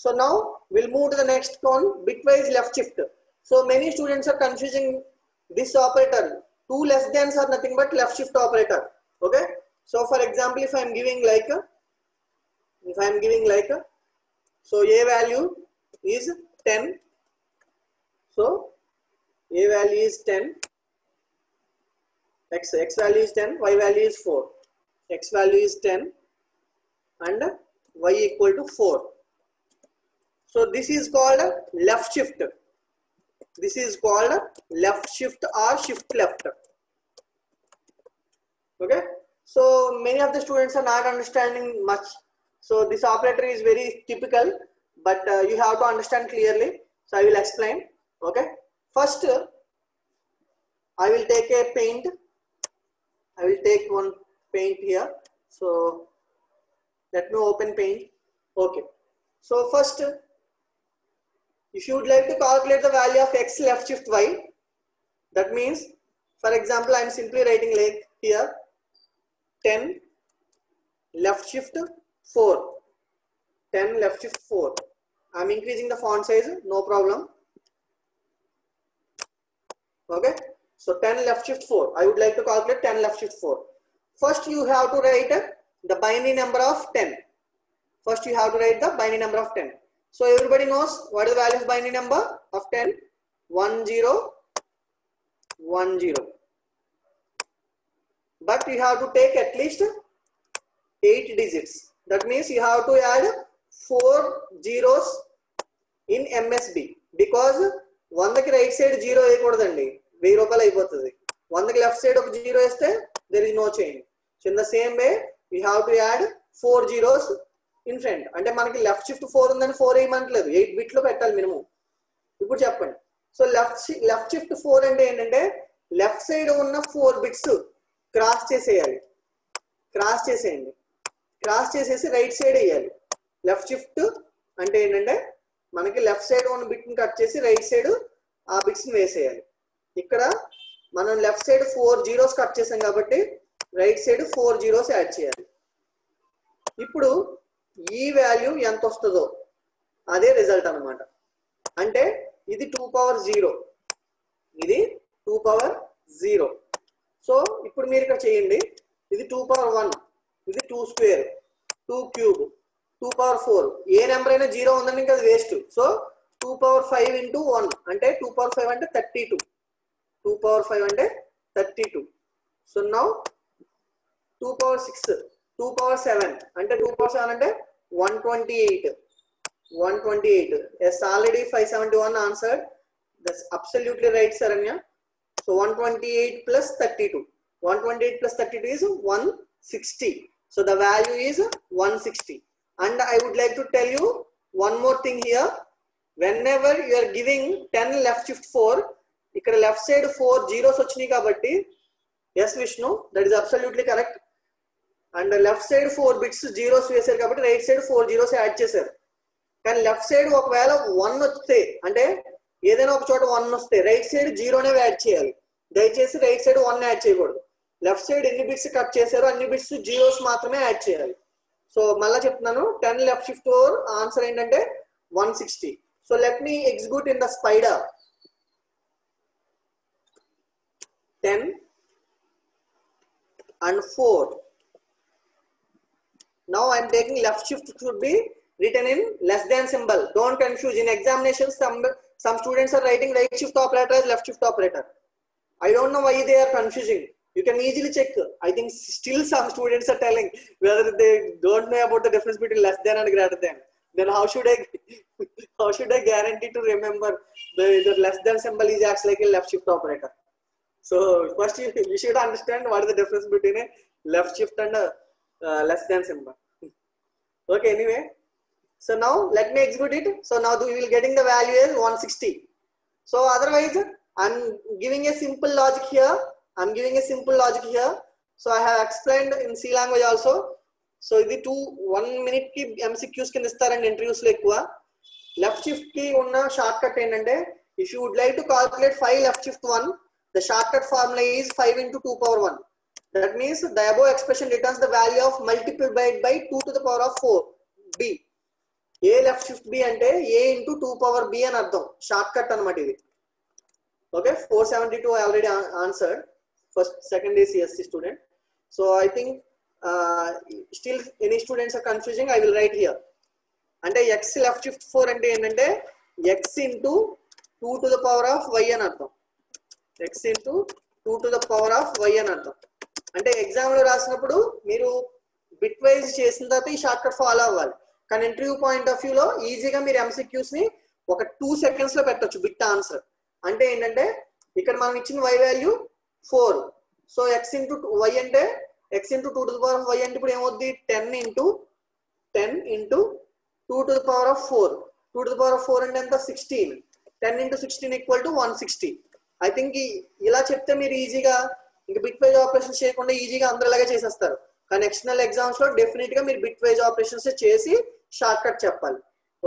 So now we'll move to the next one, bitwise left shift. So many students are confusing this operator. Two less thans are nothing but left shift operator. Okay. So for example, if I am giving like so a value is 10. So a value is 10. X value is 10. Y value is 4. X value is 10 and Y equal to 4. So this is called left shift. This is called left shift or shift left. Okay. So many of the students are not understanding much. So this operator is very typical, but you have to understand clearly. So I will explain. Okay. First, I will take a paint. I will take one paint here. So let me open paint. Okay. So first, if you would like to calculate the value of x left shift y, that means, for example, I am simply writing like here 10 left shift 4. 10 left shift 4. I am increasing the font size, no problem. Okay. So 10 left shift 4. I would like to calculate 10 left shift 4. First, you have to write the binary number of 10. First, you have to write the binary number of 10. So everybody knows what is the value of binary number of 10? 1010. But you have to take at least 8 digits. That means you have to add 4 zeros in MSB, because 100 ki right side 0 ayakudadandi, 1000 రూపాయలు అయిపోతుంది. 100 ki left side ఒక 0 వేస్తే there is no change. So in the same way we have to add 4 zeros in front. అంటే మనకి left shift 4 ఉందని 4 వేయమంటలేదు, 8 bit లో పెట్టాలి minimum. ఇప్పుడు చెప్పండి. సో లెఫ్ట్ షిఫ్ట్ 4 అంటే ఏంటంటే లెఫ్ట్ సైడ్ ఉన్న 4 బిట్స్ క్రాస్ చేసేయాలి. క్రాస్ చేసేయండి. క్రాస్ చేసేసి రైట్ సైడ్ వేయాలి. లెఫ్ట్ షిఫ్ట్ అంటే ఏంటంటే మనకి లెఫ్ట్ సైడ్ ఉన్న బిట్ ని కట్ చేసి రైట్ సైడ్ ఆ బిట్స్ ని వేసేయాలి. ఇక్కడ మనం లెఫ్ట్ సైడ్ 4 జీరోస్ కట్ చేసాం కాబట్టి రైట్ సైడ్ 4 జీరోస్ యాడ్ చేయాలి. ఇప్పుడు ఈ వాల్యూ ఎంత వస్తుందో అదే రిజల్ట్ అన్నమాట. అంటే ఇది 2 పవర్ 0, ఇది 2 పవర్ 0. సో ఇప్పుడు మీరు ఇక్కడ చేయండి. ఇది 2 పవర్ 1, ఇది 2 స్క్వేర్, 2 క్యూబ్, 2 పవర్ 4. ఏ నెంబర్ అయినా 0 ఉందండి ఇంకా అది వేస్ట్. సో 2 పవర్ 5 ఇంటూ 1 అంటే 2 పవర్ 5 అంటే 32. 2 పవర్ 5 అంటే 32. సో నౌ 2 పవర్ 6, 2 పవర్ 7 అంటే 2 పవర్ 7 అంటే 128. 128. Yes, already 571 answered. That's absolutely right, Saranya. So 128 plus 32. 128 plus 32 is 160. So the value is 160. And I would like to tell you one more thing here. Whenever you are giving 10 left shift 4, ఇక్కడ left side 4 zeros వచ్చినాయి కాబట్టి, yes Vishnu, that is absolutely correct. And left side 4 bits zeros వేశారు కాబట్టి right side 4 zeros add చేశారు. కానీ left side ఒకవేళ 1 వస్తే, అంటే ఏదైనా ఒక చోట 1 వస్తే రైట్ సైడ్ 0నే యాడ్ చేయాలి. దయచేసి రైట్ సైడ్ 1 యాడ్ చేయకూడదు. లెఫ్ట్ సైడ్ ఎన్ని బిట్స్ కట్ చేశారో అన్ని బిట్స్ జీరోస్ మాత్రమే యాడ్ చేయాలి. సో మళ్ళీ చెప్తున్నాను, 10 లెఫ్ట్ షిఫ్ట్ 4 ఆన్సర్ ఏంటంటే 160. So let me execute in the spider. 10 and 4. Now I am taking left shift should be written in less than symbol. Don't confuse. In examinations, some students are writing right shift operator as left shift operator. I don't know why they are confusing. You can easily check. I think still some students are telling whether they don't know about the difference between less than and greater than. Then how should I guarantee to remember the less than symbol is acts like a left shift operator? So first you should understand what is the difference between a left shift and a less than symbol. Okay, anyway. So now let me execute it. So now we will getting the value as 160. So otherwise I'm giving a simple logic here. So I have explained in C language also. So ఇది 1 minute ki MCQs కింద ఇస్తారండి interviews లో ఎక్కువ. Left shift కి ఉన్న short cut ఏంటంటే if you would like to calculate 5 left shift 1, the shortcut formula is 5 into 2 power 1. That means the above expression returns the value of multiplied by 2 to the power of 4 b. A left shift b అంటే a into 2 power b అని అర్థం. Short cut అన్నమాట ఇది. Okay, 472 I already answered. First, second is CSC student. So I think still any students are confusing. I will write here. And x left shift 4 అంటే ఏంటంటే x into 2 to the power of y అని అర్థం. x into 2 to the power of y అని అర్థం. అంటే exam లో రాసినప్పుడు మీరు బిట్ వైజ్ చేసిన తర్వాత ఈ షార్ట్ కట్ ఫాలో అవ్వాలి. కానీ ఇంటర్వ్యూ పాయింట్ ఆఫ్ వ్యూ లో ఈజీగా మీరు MCQs ని ఒక 2 seconds లో పెట్టొచ్చు బిట్ ఆన్సర్. అంటే ఏంటంటే ఇక్కడ మనం ఇచ్చిన y value 4. So x into y అంటే x into 2 to the power of y అంటే ఇప్పుడు ఏమవుద్ది 10 into 2 to the power of 4. 2 to the power of 4 అంటే ఎంత 16. 10 into 16 equal to 160. I think ఇలా చెప్తే మీరు ఈజీగా ఇంకా బిట్ వైజ్ ఆపరేషన్స్ చేయకుండా ఈజీగా అందరిలాగా చేసేస్తారు. కానీ ఎక్స్టర్నల్ ఎగ్జామ్స్ లో డెఫినెట్ గా మీరు బిట్ వైజ్ ఆపరేషన్స్ చేసి షార్ట్ కట్ చెప్పాలి.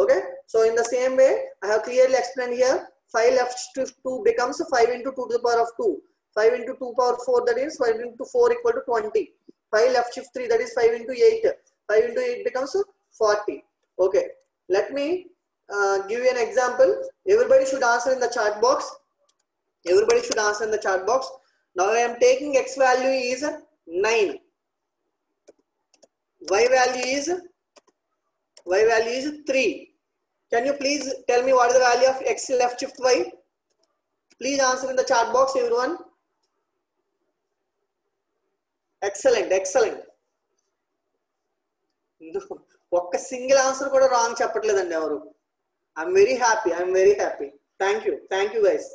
Okay, so in the same way I have clearly explain here 5 left shift 2 becomes 5 into 2 to the power of 2. 5 into 2 power 4, that is 5 into 4 equal to 20. 5 left shift 3, that is 5 into 8. 5 into 8 becomes 40. Okay, let me give you an example. Everybody should answer in the chat box. Now I am taking x value is 9. Y value is 3. Can you please tell me what is the value of x left shift y? Please answer in the chat box, everyone. Excellent. ఒక్క single answer కూడా wrong చెప్పట్లేదండి ఎవరు. I'm very happy. Thank you guys.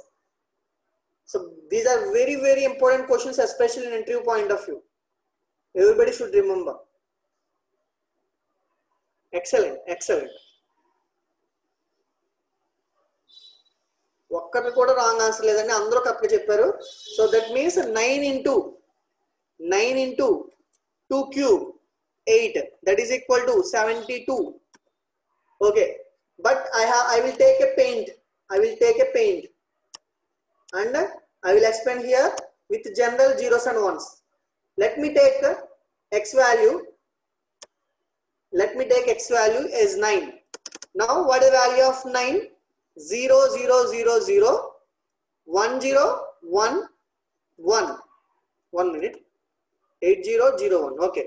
So these are very, very important questions, especially in interview point of view. Everybody should remember. Excellent. ఒక్కటి కూడా wrong answer లేదండి, అందరూ కరెక్ట్గా చెప్పారు. So that means 9 into 2 cube 8, that is equal to 72. Okay, but I will take a paint and I will expand here with general zeros and ones. Let me take x value as 9. Now what is the value of 9? 0 0 0 0 1 0 1 1. 1 minute. 8 0 0 1. Okay,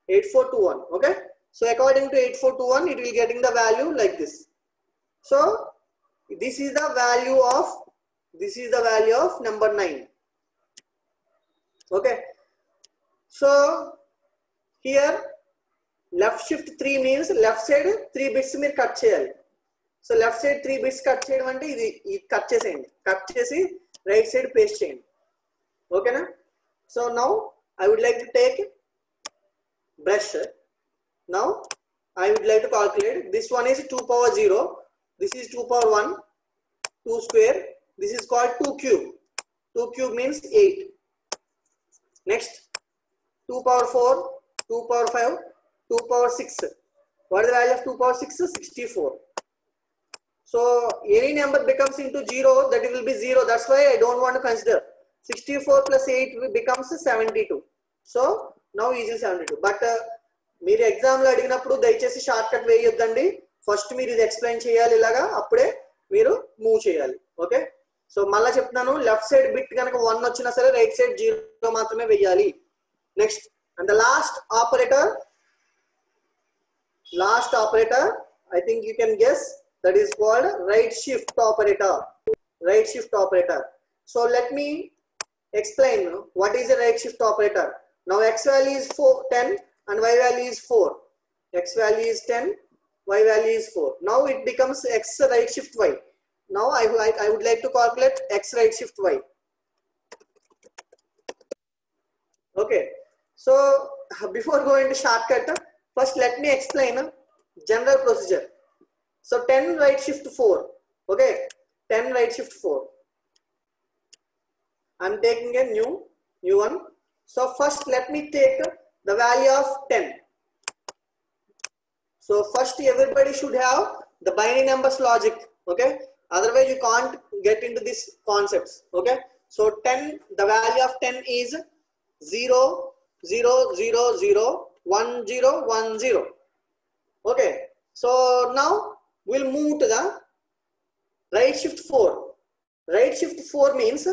8421. Okay, so according to 8421 it will getting the value like this. So this is the value of number 9. Okay, so here left shift 3 means left side 3 bits మీరు cut చేయాలి. So left side 3 bits cut చేయడం అంటే ఇది cut చేసేయండి, cut చేసి right side paste చేయండి. ఓకేనా? So now I would like to take brush. Now I would like to calculate. This one is 2 power 0. This is 2 power 1. 2 square. This is called 2 cube. 2 cube means 8. Next 2 power 4, 2 power 5, 2 power 6. What is the value of 2 power 6? 64. So any number becomes into 0, that it will be 0. That's why I don't want to consider. 64 plus 8 becomes 72. So now easy 72. But మీరు ఎగ్జామ్లో అడిగినప్పుడు దయచేసి short cut వేయొద్దండి. First మీరు ఇది explain చేయాలి, ఇలాగా అప్పుడే మీరు మూవ్ చేయాలి. ఓకే, సో మళ్ళీ చెప్తున్నాను, లెఫ్ట్ సైడ్ బిట్ కనుక 1 వచ్చినా సరే రైట్ సైడ్ 0 మాత్రమే వేయాలి. Next, and the last operator, I think you can guess, that is called right shift operator. Right shift operator. So let me explain what is a right shift operator. Now x value is 10 and y value is 4. X value is 10, y value is 4. Now it becomes x right shift y. Now I would like to calculate x right shift y. Okay. So before going to shortcut, first let me explain general procedure. So 10 right shift 4. Okay. 10 right shift 4. I'm taking a new one. So first let me take the value of 10. So first everybody should have the binary numbers logic. Okay. Otherwise you can't get into these concepts. Okay. So 10, the value of 10 is 0, 0, 0, 0, 1, 0, 1, 0. Okay. So now we'll move to the right shift 4. Right shift 4 means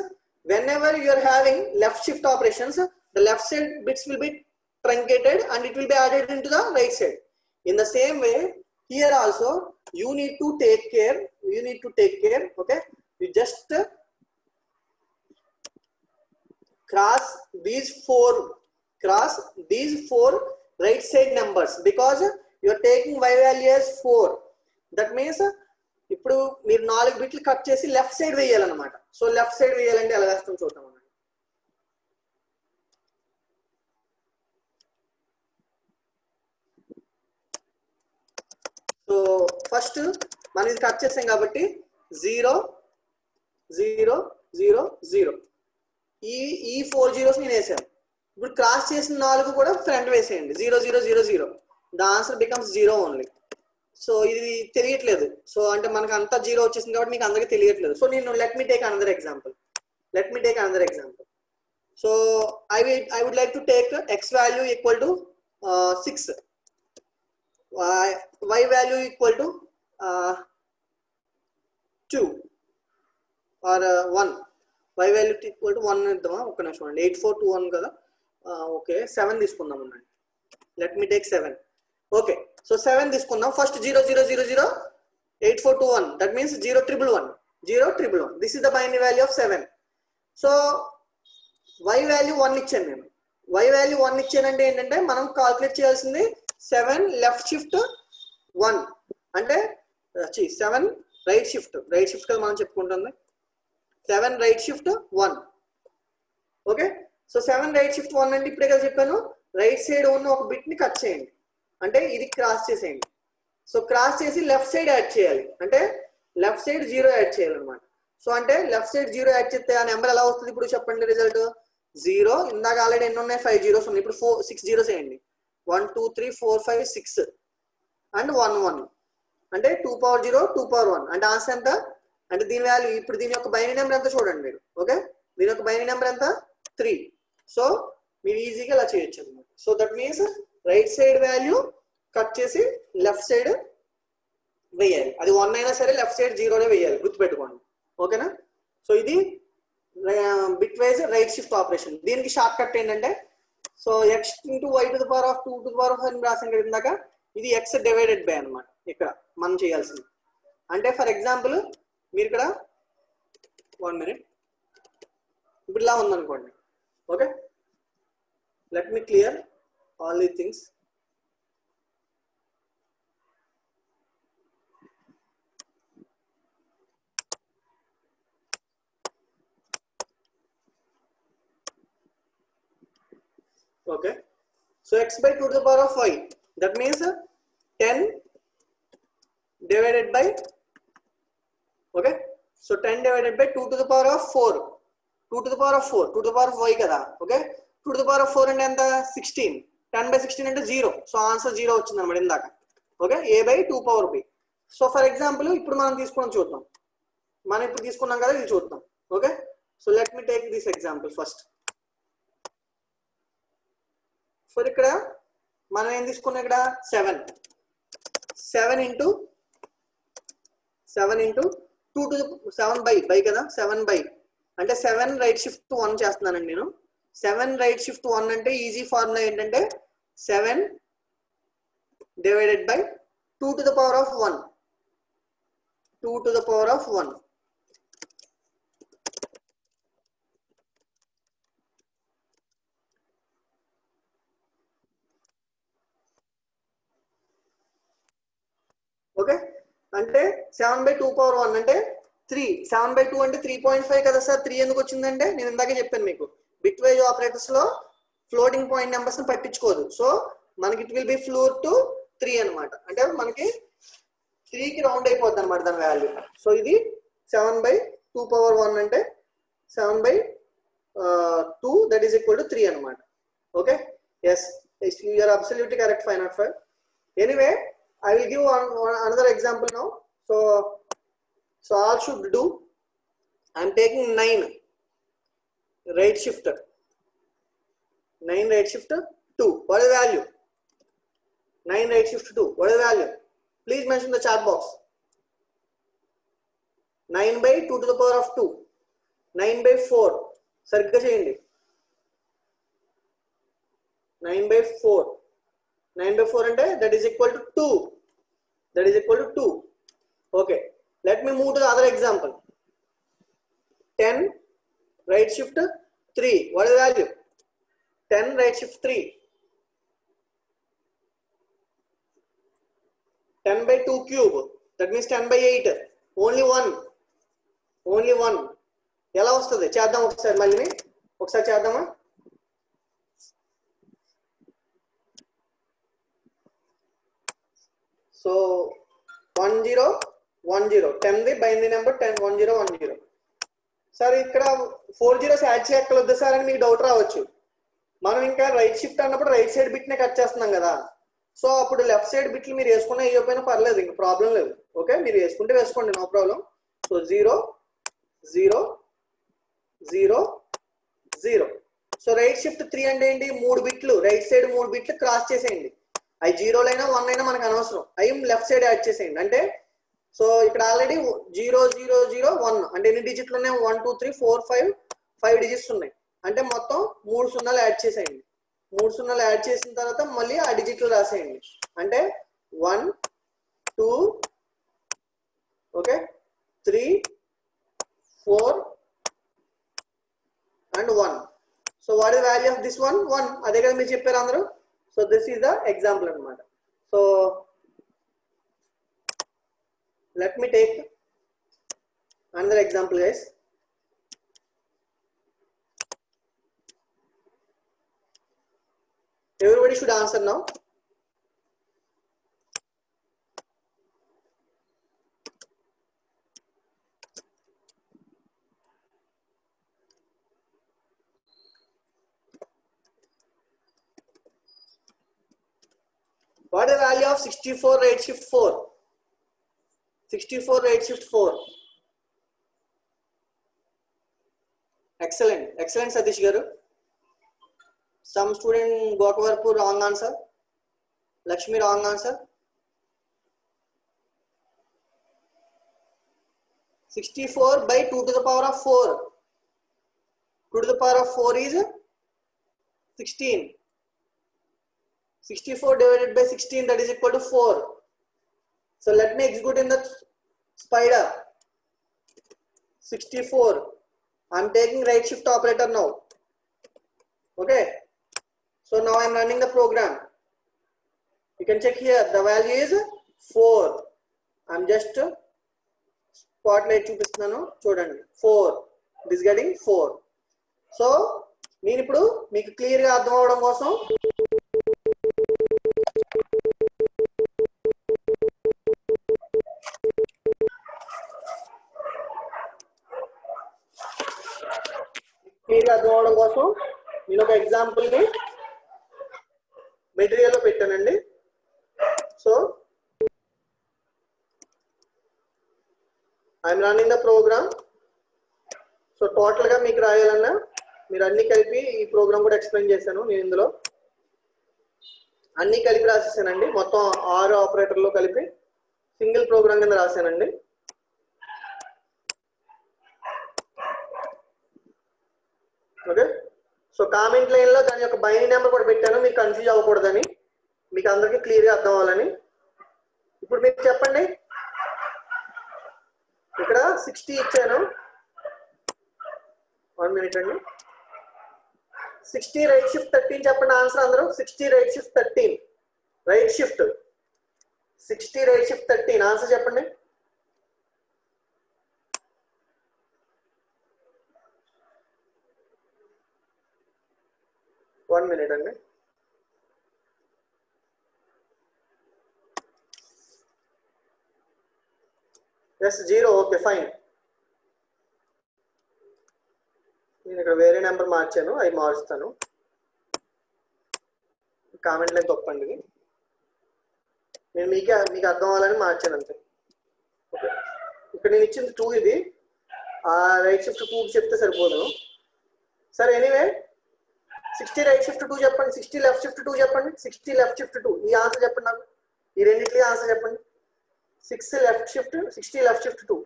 whenever you are having left shift operations, the left side bits will be truncated and it will be added into the right side. In the same way, here also you need to take care. Okay. You just cross these four right side numbers because you are taking y value as 4. That means ఇప్పుడు మీరు 4 బిట్లు cut చేసి left side వేయాలన్నమాట. సో left side వేయాలంటే ఎలా వేస్తాం చూద్దాం. సో ఫస్ట్ మనం ఇది కట్ చేసాం కాబట్టి 0, 0, 0, 0 ఈ 4 జీరోస్ నేను వేసాను. ఇప్పుడు క్రాస్ చేసిన 4 కూడా ఫ్రంట్ వేసేయండి. 0, 0, 0, 0. The answer becomes 0 only. So ఇది తెలియట్లేదు. సో అంటే మనకు అంతా 0 వచ్చేసింది కాబట్టి మీకు అందరికీ తెలియట్లేదు. సో నేను let me take another example. So I would like to take x value equal to 6, y value equal to 2 or 1. Y value equal to 1 ఇద్దామా? ఒక్క నిమిషం అండి. 8421 కదా. ఓకే 7 తీసుకుందాం అన్నమాట. Let me take 7. Okay. So 7 తీసుకుందాం. First 0, 0, 0, 0, 8421. That means 0, 1, 1, 0, 1, 1. This is the binary value of 7. So y value 1 ఇచ్చాను నేను. y value 1 ఇచ్చానంటే ఏంటంటే మనం కాల్కులేట్ చేయాల్సింది 7 లెఫ్ట్ షిఫ్ట్ 1 అంటే 7 రైట్ షిఫ్ట్ కదా మనం చెప్పుకుంటుంది. 7 right shift 1. Okay. So 7 right shift 1 అంటే ఇప్పుడే కదా చెప్పాను, రైట్ సైడ్ ఉన్న ఒక బిట్ ని కట్ చేయండి. అంటే ఇది క్రాస్ చేసేయండి. సో క్రాస్ చేసి లెఫ్ట్ సైడ్ యాడ్ చేయాలి. అంటే లెఫ్ట్ సైడ్ 0 యాడ్ చేయాలన్నమాట. సో అంటే లెఫ్ట్ సైడ్ 0 యాడ్ చేస్తే ఆ నెంబర్ ఎలా వస్తుంది ఇప్పుడు చెప్పండి. రిజల్ట్ 0. ఇందాక ఆల్రెడీ ఎన్ని ఉన్నాయి? 5 జీరోస్ ఉన్నాయి. ఇప్పుడు 6 జీరోస్ వేయండి. 1, 2, 3, 4, 5, 6 అండ్ 1, 1 అంటే 2 పవర్ 0, 2 పవర్ 1 అంటే ఆన్సర్ ఎంత? అంటే దీని వాల్యూ ఇప్పుడు దీని యొక్క బైనరీ నెంబర్ ఎంత చూడండి మీరు. ఓకే. దీని యొక్క బైనరీ నెంబర్ ఎంత? 3. సో మీరు ఈజీగా ఇలా చేయొచ్చు అన్నమాట. So that means right side value cut చేసి లెఫ్ట్ సైడ్ వేయాలి. అది 1 అయినా సరే లెఫ్ట్ సైడ్ 0నే వేయాలి, గుర్తుపెట్టుకోండి. ఓకేనా. సో ఇది bit wise right shift operation. దీనికి షార్ట్ కట్ ఏంటంటే so x into y to the power of 2 to the power of అని రాసాం కదా ఇందాక, ఇది x డివైడెడ్ బై అన్నమాట. ఇక్కడ మనం చేయాల్సింది అంటే ఫర్ ఎగ్జాంపుల్ మీరు ఇక్కడ 1 minute ఇప్పుడు ఇలా ఉందనుకోండి. Okay. Let me clear all the things. Okay. So x by 2 to the power of 5. That means 10 divided by, okay. So 10 divided by 2 to the power of 4. 2 to the power of 4. 2 to the power of y kada. Okay. 2 to the power of 4 and enta 16. 10 by 16 అంటే 0. So answer 0 వచ్చింది అన్నమాట ఇందాక. Okay. a by 2 power b. So for example ఇప్పుడు మనం తీసుకున్నాం చూద్దాం. మనం ఇప్పుడు తీసుకున్నాం కదా ఇది చూద్దాం. Okay. So let me take this example first. For ఇక్కడ మనం ఏం తీసుకున్నాం ఇక్కడ 7 into 2 to the 7 by కదా 7 by అంటే 7 రైట్ షిఫ్ట్ 1 చేస్తున్నానండి నేను. 7 రైట్ షిఫ్ట్ 1 అంటే ఈజీ ఫార్ములా ఏంటంటే 7 divided by 2 to the power of 1. 2 to the power of 1. Okay, అంటే 7 by 2 power 1 అంటే 3. 7 by 2 అంటే 3.5 కదా సార్. 3 ఎందుకు వచ్చిందంటే నేను ఇందాకే చెప్పాను మీకు, బిట్ వైజ్ ఆపరేటర్స్ లో ఫ్లోటింగ్ పాయింట్ నెంబర్స్ ని పట్టించుకోదు. సో మనకి it will be floor to 3 అనమాట. అంటే మనకి 3 కి రౌండ్ అయిపోద్ది అనమాట దాని వాల్యూ. సో ఇది 7 by 2 power 1 అంటే 7 by 2 that is equal to 3 అనమాట. Okay, yes, you are absolutely correct, 505. Anyway, I will give another example now. So all should do. I am taking 9 right shift 2. What is the value? 9 right shift 2. What is the value? Please mention the chat box. 9 by 2 to the power of 2. 9 by 4. Sarga cheyandi. 9 by 4. 9 by 4 ante that is equal to 2. That is equal to 2. Okay. Let me move to the other example. 10 right shift 3. What is the value? 10 right shift 3. 10 by 2 cube. That means 10 by 8. Only 1. Only 1. ఎలా వస్తుంది చేద్దాం ఒకసారి, మళ్ళీ ఒకసారి చేద్దామా? So 1 0 1 0 10 the binary number 10 1 0 1 0. Sir ఇక్కడ 4 zeros add చేయక్కర్లేదు sir అని మీకు డౌట్ రావచ్చు. మనం ఇంకా రైట్ షిఫ్ట్ అన్నప్పుడు రైట్ సైడ్ బిట్ నే కట్ చేస్తున్నాం కదా. సో అప్పుడు లెఫ్ట్ సైడ్ బిట్లు మీరు వేసుకున్నా వేయకపోయినా పర్లేదు, ఇంకా ప్రాబ్లం లేదు. ఓకే, మీరు వేసుకుంటే వేసుకోండి, no problem. So 0 0 0 0. So right shift 3 అంటే ఏంటి? 3 బిట్లు రైట్ సైడ్ 3 బిట్లు క్రాస్ చేసేయండి. అవి 0 అయినా 1 అయినా మనకు అనవసరం, అవి లెఫ్ట్ సైడ్ యాడ్ చేసేయండి. అంటే సో ఇక్కడ ఆల్రెడీ 0 0 0 1 అంటే ఎన్ని డిజిట్లు ఉన్నాయి? 1 2 3 4 5 డిజిట్స్ ఉన్నాయి. అంటే మొత్తం 3 సున్నాలు యాడ్ చేసేయండి. 3 సున్నాలు యాడ్ చేసిన తర్వాత మళ్ళీ ఆ డిజిట్లు రాసేయండి. అంటే 1 2 okay 3 4 and 1. So what is the value of this one? 1. అదే కదా మీరు చెప్పారు అందరూ. So this is the example అన్నమాట. So let me take another example, guys. Everybody should answer now. What is the value of 64 right shift 4? 64 right shift 4. Excellent, excellent, Satish garu. Some student Gokwarpur wrong answer. Lakshmi wrong answer. 64 by 2 to the power of 4. 2 to the power of 4 is 16. 64 divided by 16, that is equal to 4. So let me execute in the spider. 64. I am taking right shift operator now. Okay. So now I am running the program. You can check here. The value is 4. I am just spotlight చూపిస్తున్నాను చూడండి. 4. It is getting 4. So నేను ఇప్పుడు మీకు clear గా అర్థం అవడం కోసం నేను ఒక ఎగ్జాంపుల్ ని మెటీరియల్ లో పెట్టానండి. So I'm running the program. So total గా మీకు రాయాలన్నా మీరు అన్ని కలిపి ఈ ప్రోగ్రామ్ కూడా ఎక్స్ప్లెయిన్ చేశాను. నేను ఇందులో అన్ని కలిపి రాసేసానండి. మొత్తం 6 ఆపరేటర్లో కలిపి సింగిల్ ప్రోగ్రామ్ కింద రాశానండి. ఓకే, సో కామెంట్ లైన్లో దాని యొక్క బైనరీ నెంబర్ కూడా పెట్టాను, మీరు కన్ఫ్యూజ్ అవ్వకూడదని, మీకు అందరికీ క్లియర్గా అర్థం అవ్వాలని. ఇప్పుడు మీరు చెప్పండి, ఇక్కడ 60 ఇచ్చాను. 1 minute అండి. 60 రైట్ షిఫ్ట్ 13 చెప్పండి ఆన్సర్ అందరూ. 60 right shift 13 right shift 60 right shift 13 answer చెప్పండి. వన్ మినిట్ అండి. ఎస్ 0. Okay fine. నేను ఇక్కడ వేరే నెంబర్ మార్చాను, అవి మారుస్తాను. కామెంట్ లైన్ తప్పండి, నేను మీకు అర్థం అవ్వాలని మార్చాను అంతే. ఓకే, ఇక్కడ నేను ఇచ్చింది 2, ఇది రైట్ షిఫ్ట్ 2 చెప్తే సరిపోదు. సరే ఎనీవే 60 రైట్ షిఫ్ట్ 2 చెప్పండి, 60 లెఫ్ట్ షిఫ్ట్ 2 చెప్పండి. 60 లెఫ్ట్ షిఫ్ట్ 2 ఈ ఆన్సర్ చెప్పండి నాకు, ఈ రెండింటికి ఆన్సర్ చెప్పండి. 60 left shift 60 left shift 2.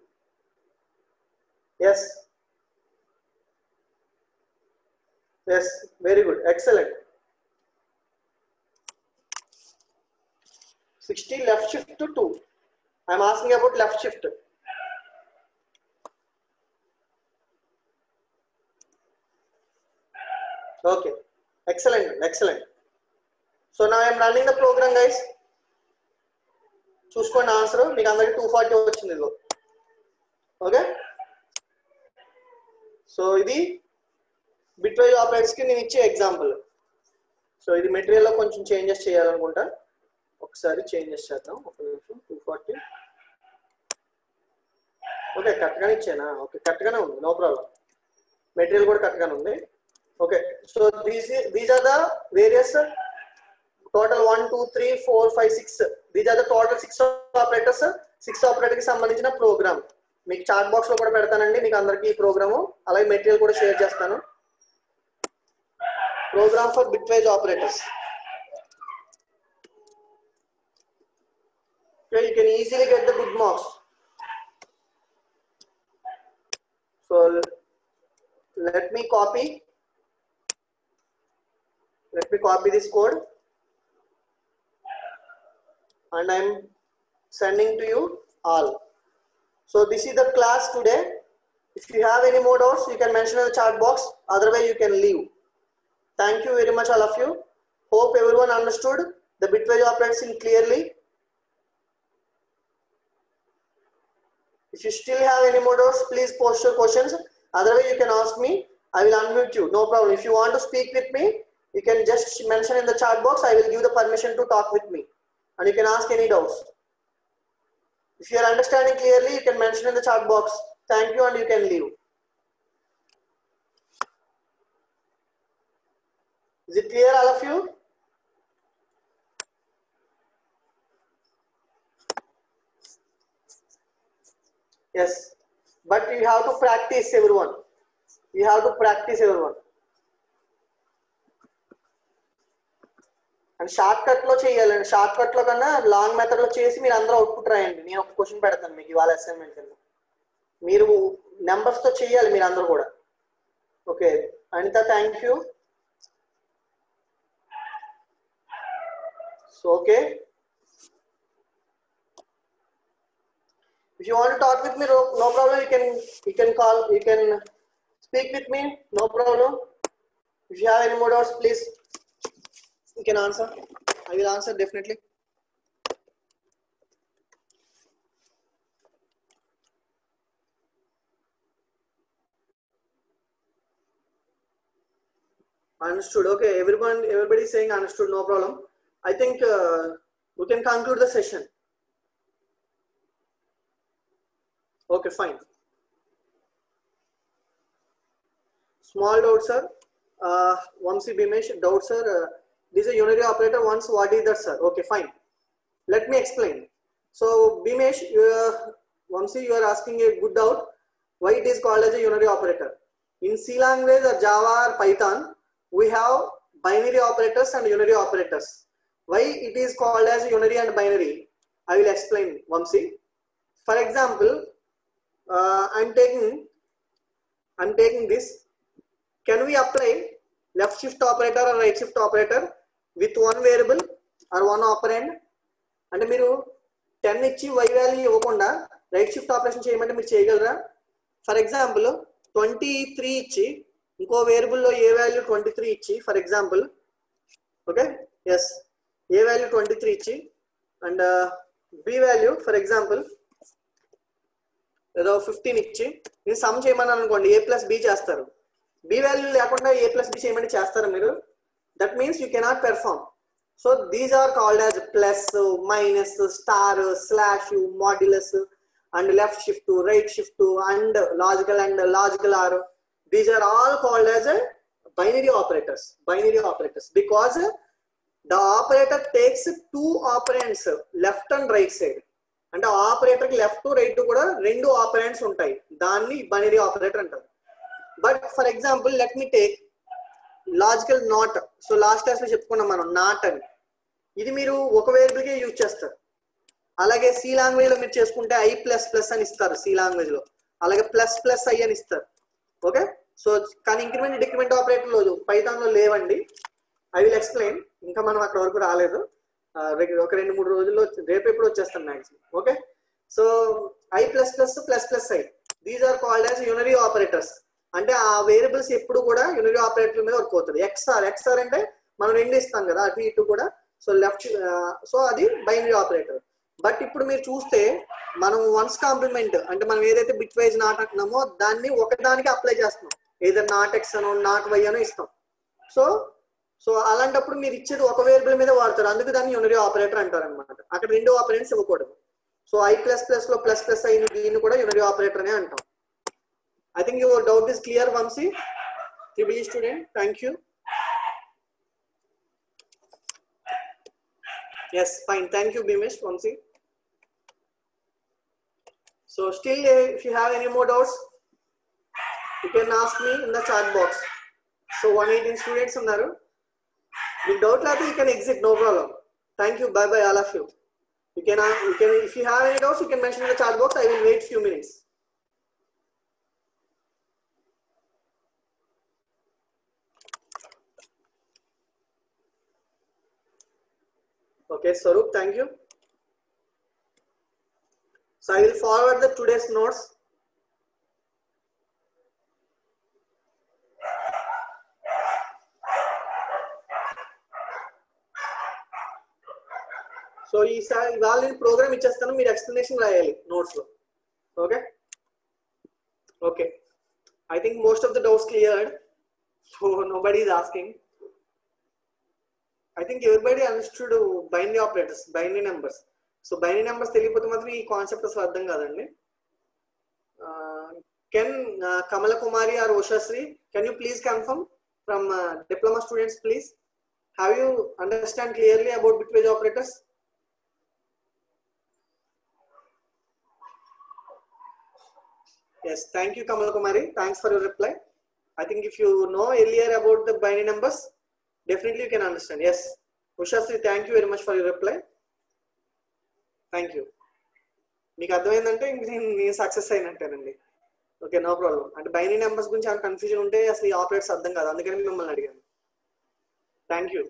Yes yes, very good, excellent. 60 left shift to 2. I am asking about left shift. Okay, excellent, excellent. So now I am running the program, guys. చూసుకోండి answer, మీకు అందరికి 240 వచ్చింది ఇదిగో. Okay, so ఇది bitwise operators కి నేను ఇచ్చే example. So ఇది మెటీరియల్లో కొంచెం చేంజెస్ చేయాలనుకుంటా, ఒకసారి చేంజెస్ చేద్దాం. ఒక నిమిషం. 240. ఓకే, కరెక్ట్గానే ఇచ్చానా? ఓకే, కరెక్ట్గానే ఉంది, నో ప్రాబ్లం. మెటీరియల్ కూడా కరెక్ట్గానే ఉంది. Okay, so these are the various total 1 2 3 4 5 6. These are the total 6 operators. 6 operator కి సంబంధించిన ప్రోగ్రామ్ మీకు చాట్ బాక్స్ లో కూడా పెడతానండి, మీకు అందరికీ ఈ ప్రోగ్రాము. అలాగే మెటీరియల్ కూడా షేర్ చేస్తాను. Program for bitwise operators. You can easily get the good marks. So let me copy this code and I am sending to you all. So this is the class today. If you have any more doubts, you can mention in the chat box, otherwise you can leave. Thank you very much all of you. Hope everyone understood the bitwise operators in clearly. If you still have any more doubts, please post your questions. Otherwise, you can ask me. I will unmute you. No problem. If you want to speak with me, you can just mention in the chat box. I will give the permission to talk with me. And you can ask any doubts. If you are understanding clearly, you can mention in the chat box. Thank you, and you can leave. Is it clear, all of you? Yes, but you have to practice, everyone. You have to practice, everyone. And shortcut lo cheyalandi. Shortcut lo kanna long method lo chesi meer andaru output rayandi. Nenu oka question pedtanu meeku ivala assignment kinda. Meeru numbers tho cheyali meer andaru kuda. Okay, Anita, thank you. So okay, if you want to talk with me, no problem. You can call. You can speak with me. No problem. If you have any more doubts, please you can answer. I will answer definitely. Understood. Okay, everybody is saying understood. No problem. I think we can conclude the session. Okay, fine. Small doubt, sir. Vamsi Bimesh, doubt, sir. This is a unary operator. Once, what is that, sir? Okay, fine. Let me explain. So, Bimesh, Vamsi, you are asking a good doubt. Why it is called as a unary operator? In C language or Java or Python, we have binary operators and unary operators. Why it is called as unary and binary? I will explain, Vamsi. For example, I'm taking this. Can we apply left shift operator or right shift operator with one variable or one operand. అంటే మీరు 10 ఇచ్చి y value ఇవ్వకుండా right shift operation చేయమంటే మీరు చేయగలరా? For example 23 ఇచ్చి ఇంకో వేరియబుల్లో ఏ value 23 ఇచ్చి for example okay yes a value 23 ఇచ్చి and b value for example ఏదో 15 ఇచ్చి నేను సమ్ చేయమన్నాను అనుకోండి, ఏ ప్లస్ బి చేస్తారు. బి వాల్యూ లేకుండా ఏ ప్లస్ బి చేయమంటే చేస్తారా మీరు? That means you cannot perform. So these are called as plus, minus, star, slash, modulus and left shift to right shift to and logical or these are all called as a binary operators because the operator takes two operands left and right side and operator left to right to kuda rendu operands untayi danni binary operator antaru. But for example let me take logical not. So last class lo cheppukunnam manam not ani ఇది మీరు ఒక variable కే use చేస్తారు. అలాగే C language లో మీరు చేసుకుంటే I plus plus అని ఇస్తారు సి లాంగ్వేజ్ లో, అలాగే ప్లస్ ప్లస్ ఐ అని ఇస్తారు. ఓకే సో కానీ ఇంక్రిమెంట్ డిక్రిమెంట్ ఆపరేటర్ లో పైథాన్ లో లేవండి. I will explain. ఇంకా మనం అక్కడ వరకు రాలేదు, ఒక 2-3 రోజుల్లో రేపు ఎప్పుడు వచ్చేస్తాం maximum. Okay so i plus plus plus plus i these are called as unary operators. అంటే ఆ వేరియబుల్స్ ఎప్పుడు కూడా యూనరీ ఆపరేటర్ మీద వర్క్ అవుతుంది. ఎక్స్ఆర్ అంటే మనం 2 ఇస్తాం కదా అటు ఇటు కూడా. సో లెఫ్ట్ సో అది బైనరీ ఆపరేటర్. బట్ ఇప్పుడు మీరు చూస్తే మనం వన్స్ కాంప్లిమెంట్ అంటే మనం ఏదైతే బిట్ వైజ్ నాట్ అంటున్నామో దాన్ని ఒకదానికి అప్లై చేస్తున్నాం. ఏదైనా నాట్ ఎక్స్ అనో నాట్ వై అనో ఇస్తాం. సో అలాంటప్పుడు మీరు ఇచ్చేది ఒక వేరియబుల్ మీద వాడతారు, అందుకు దాన్ని యూనరీ ఆపరేటర్ అంటారు అనమాట. అక్కడ 2 ఆపరెంట్స్ ఇవ్వకూడదు. సో ఐ ప్లస్ ప్లస్ లో ప్లస్ ప్లస్ ఐ దీన్ని కూడా యూనరీ ఆపరేటర్ అనే అంటాం. I think your doubt is clear Vamshi, triple E student. Thank you. Yes, fine. Thank you, Bimish, Vamsi. So still, if you have any more doubts, you can ask me in the chat box. So 118 students unnaru. If doubt lathe, you can exit, no problem. Thank you. Bye bye, all of you. You can if you have any doubts, you can mention in the chat box. I will wait few minutes. Okay, Sarup, thank you. So I will forward the today's notes. So ఇవాళ నేను programme ఇచ్చేస్తాను, మీరు explanation రాయాలి notes లో. Okay okay I think most of the doubts cleared, so nobody is asking. I think everybody understood binary operators, binary numbers. So binary numbers తెలియకపోతే మాత్రం ఈ concept అసలు అర్థం కాదండి. Can Kamala Kumari or Oshasri, can you please confirm from diploma students please? Have you understand clearly about bitwise operators? Yes, thank you Kamala Kumari. Thanks for your reply. I think if you know earlier about the binary numbers, definitely you can understand. Yes, Ushasri, thank you very much for your reply. Thank you. మీకు అర్థమైందంటే నేను success అయినట్టేనండి. Okay no problem. అంటే binary numbers గురించి ఆ confusion ఉంటే అసలు ఈ ఆపరేటర్స్ అర్థం కాదు, అందుకని మిమ్మల్ని అడిగాను. Thank you.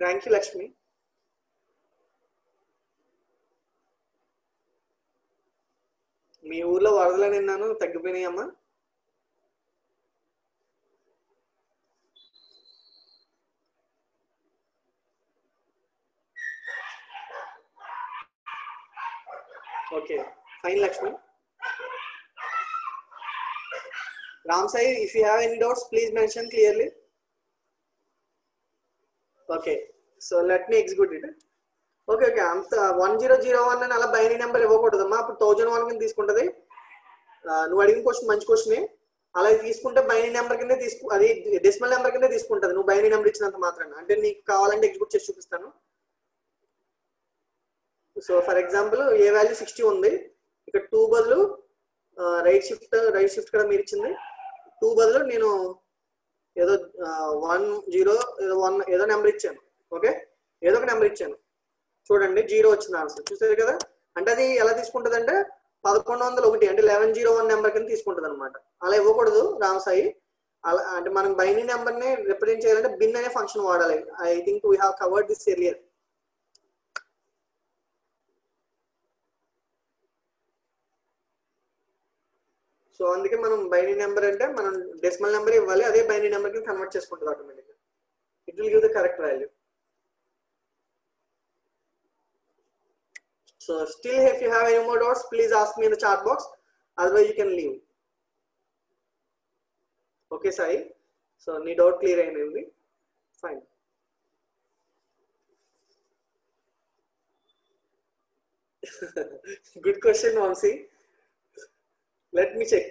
Thank you Lakshmi. మీ ఊర్లో వరదలు నిన్నాను తగ్గిపోయినాయమ్మా? Okay, fine Lakshmi. Ram Sai, if you have any doubts, please mention clearly. Okay, so let me execute it. Okay, అంత 1001 అని అలా బైనరీ నెంబర్ ఇవ్వకూడదమ్మా, అప్పుడు 1001 కింద తీసుకుంటది. నువ్వు అడిగిన క్వశ్చన్ మంచి క్వశ్చనే. అలా తీసుకుంటే బైనరీ నెంబర్ కింద అది డెసిమల్ నెంబర్ కింద తీసుకుంటది నువ్వు బైనరీ నెంబర్ ఇచ్చినంత మాత్రాన. అంటే నీకు కావాలంటే ఎగ్జిక్యూట్ చేసి చూపిస్తాను. So for example A value 60 ఉంది, ఇక్కడ 2 బదులు రైట్ షిఫ్ట్ కదా మీరు ఇచ్చింది, 2 బదులు నేను ఏదో 1 ఏదో నెంబర్ ఇచ్చాను. ఓకే ఏదో ఒక నెంబర్ ఇచ్చాను, చూడండి 0 వచ్చింది ఆన్సర్. చూసారు కదా, అంటే అది ఎలా తీసుకుంటుంది అంటే 1101 అంటే 1101 నెంబర్ కింద తీసుకుంటుంది అనమాట. అలా ఇవ్వకూడదు రామసాయి. అలా అంటే మనం బైనరీ నెంబర్ ని రిప్రజెంట్ చేయాలంటే బిన్ అనే ఫంక్షన్ వాడాలి. I think we have covered this earlier. So అందుకే మనం బైనరీ నెంబర్ అంటే మనం డెసిమల్ నెంబర్ ఇవ్వాలి, అదే బైనరీ నెంబర్ కి కన్వర్ట్ చేసుకుంటుంది ఆటోమేటిక్గా. It will give the correct value. So still if you have any more doubts, please ask me in the chat box, otherwise you can leave. Okay Sai, so నీ doubt clear అయింది. Fine. Good question Vamshi, let me check.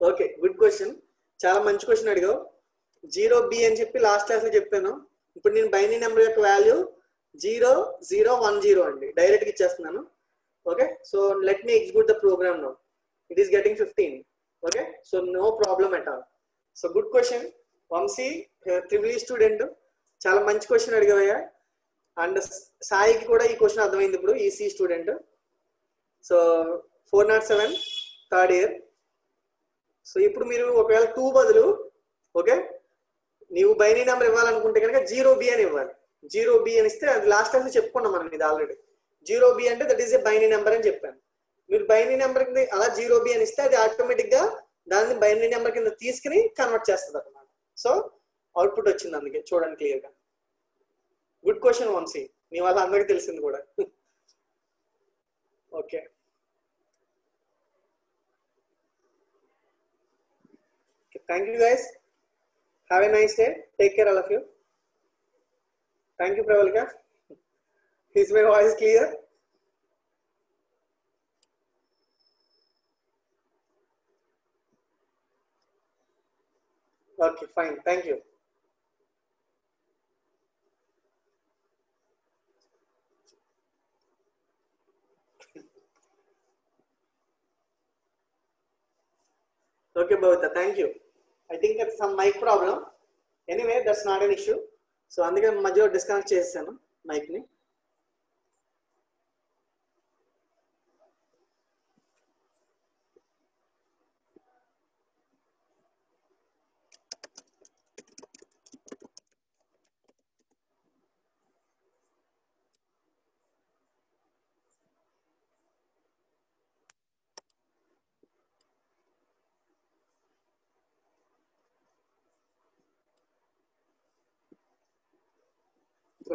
Okay, good question, చాలా మంచి question అడిగావు. 0b అని చెప్పి last class లో చెప్పాను. ఇప్పుడు నేను బైనరీ నెంబర్ యొక్క వాల్యూ 0010 అండి, డైరెక్ట్ గా ఇచ్చేస్తున్నాను. Okay, so let me execute the program now. It is getting 15. Okay, so no problem at all. So good question Vamshi, triple student, చాలా మంచి క్వశ్చన్ అడిగావయ్యా. అండ్ సాయికి కూడా ఈ క్వశ్చన్ అర్థమైంది ఇప్పుడు, EC student. So 407 third year. So ఇప్పుడు మీరు ఒకవేళ 2 బదులు, ఓకే, నీవు బైనరీ నెంబర్ ఇవ్వాలనుకుంటే కనుక 0b అని ఇవ్వాలి. 0b అని ఇస్తే అది లాస్ట్ టైం చెప్పుకున్నాం మనం ఇది ఆల్రెడీ. 0b అంటే that is a binary number అని చెప్పాను. మీరు బైనరీ నెంబర్ కింద అలా 0b అని ఇస్తే అది ఆటోమేటిక్ గా దాన్ని బైనరీ నెంబర్ కింద తీసుకుని కన్వర్ట్ చేస్తుంది అన్నమాట. సో అవుట్పుట్ వచ్చింది, అందుకే చూడండి క్లియర్ గా. గుడ్ క్వశ్చన్ వంశీ, మీ వల్ల అందరికీ తెలిసింది కూడా. Okay, thank you guys, have a nice day, take care all of you. Thank you Pravalika. Is my voice clear? Okay, fine, thank you. Okay Bhavita, thank you. I think it's some mic problem. Anyway, that's not an issue. So అందుకే మధ్యలో disconnect చేసాను mic ని.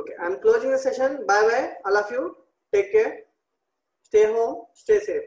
Okay, I'm closing the session. Bye bye all of you. Take care. Stay home. Stay safe.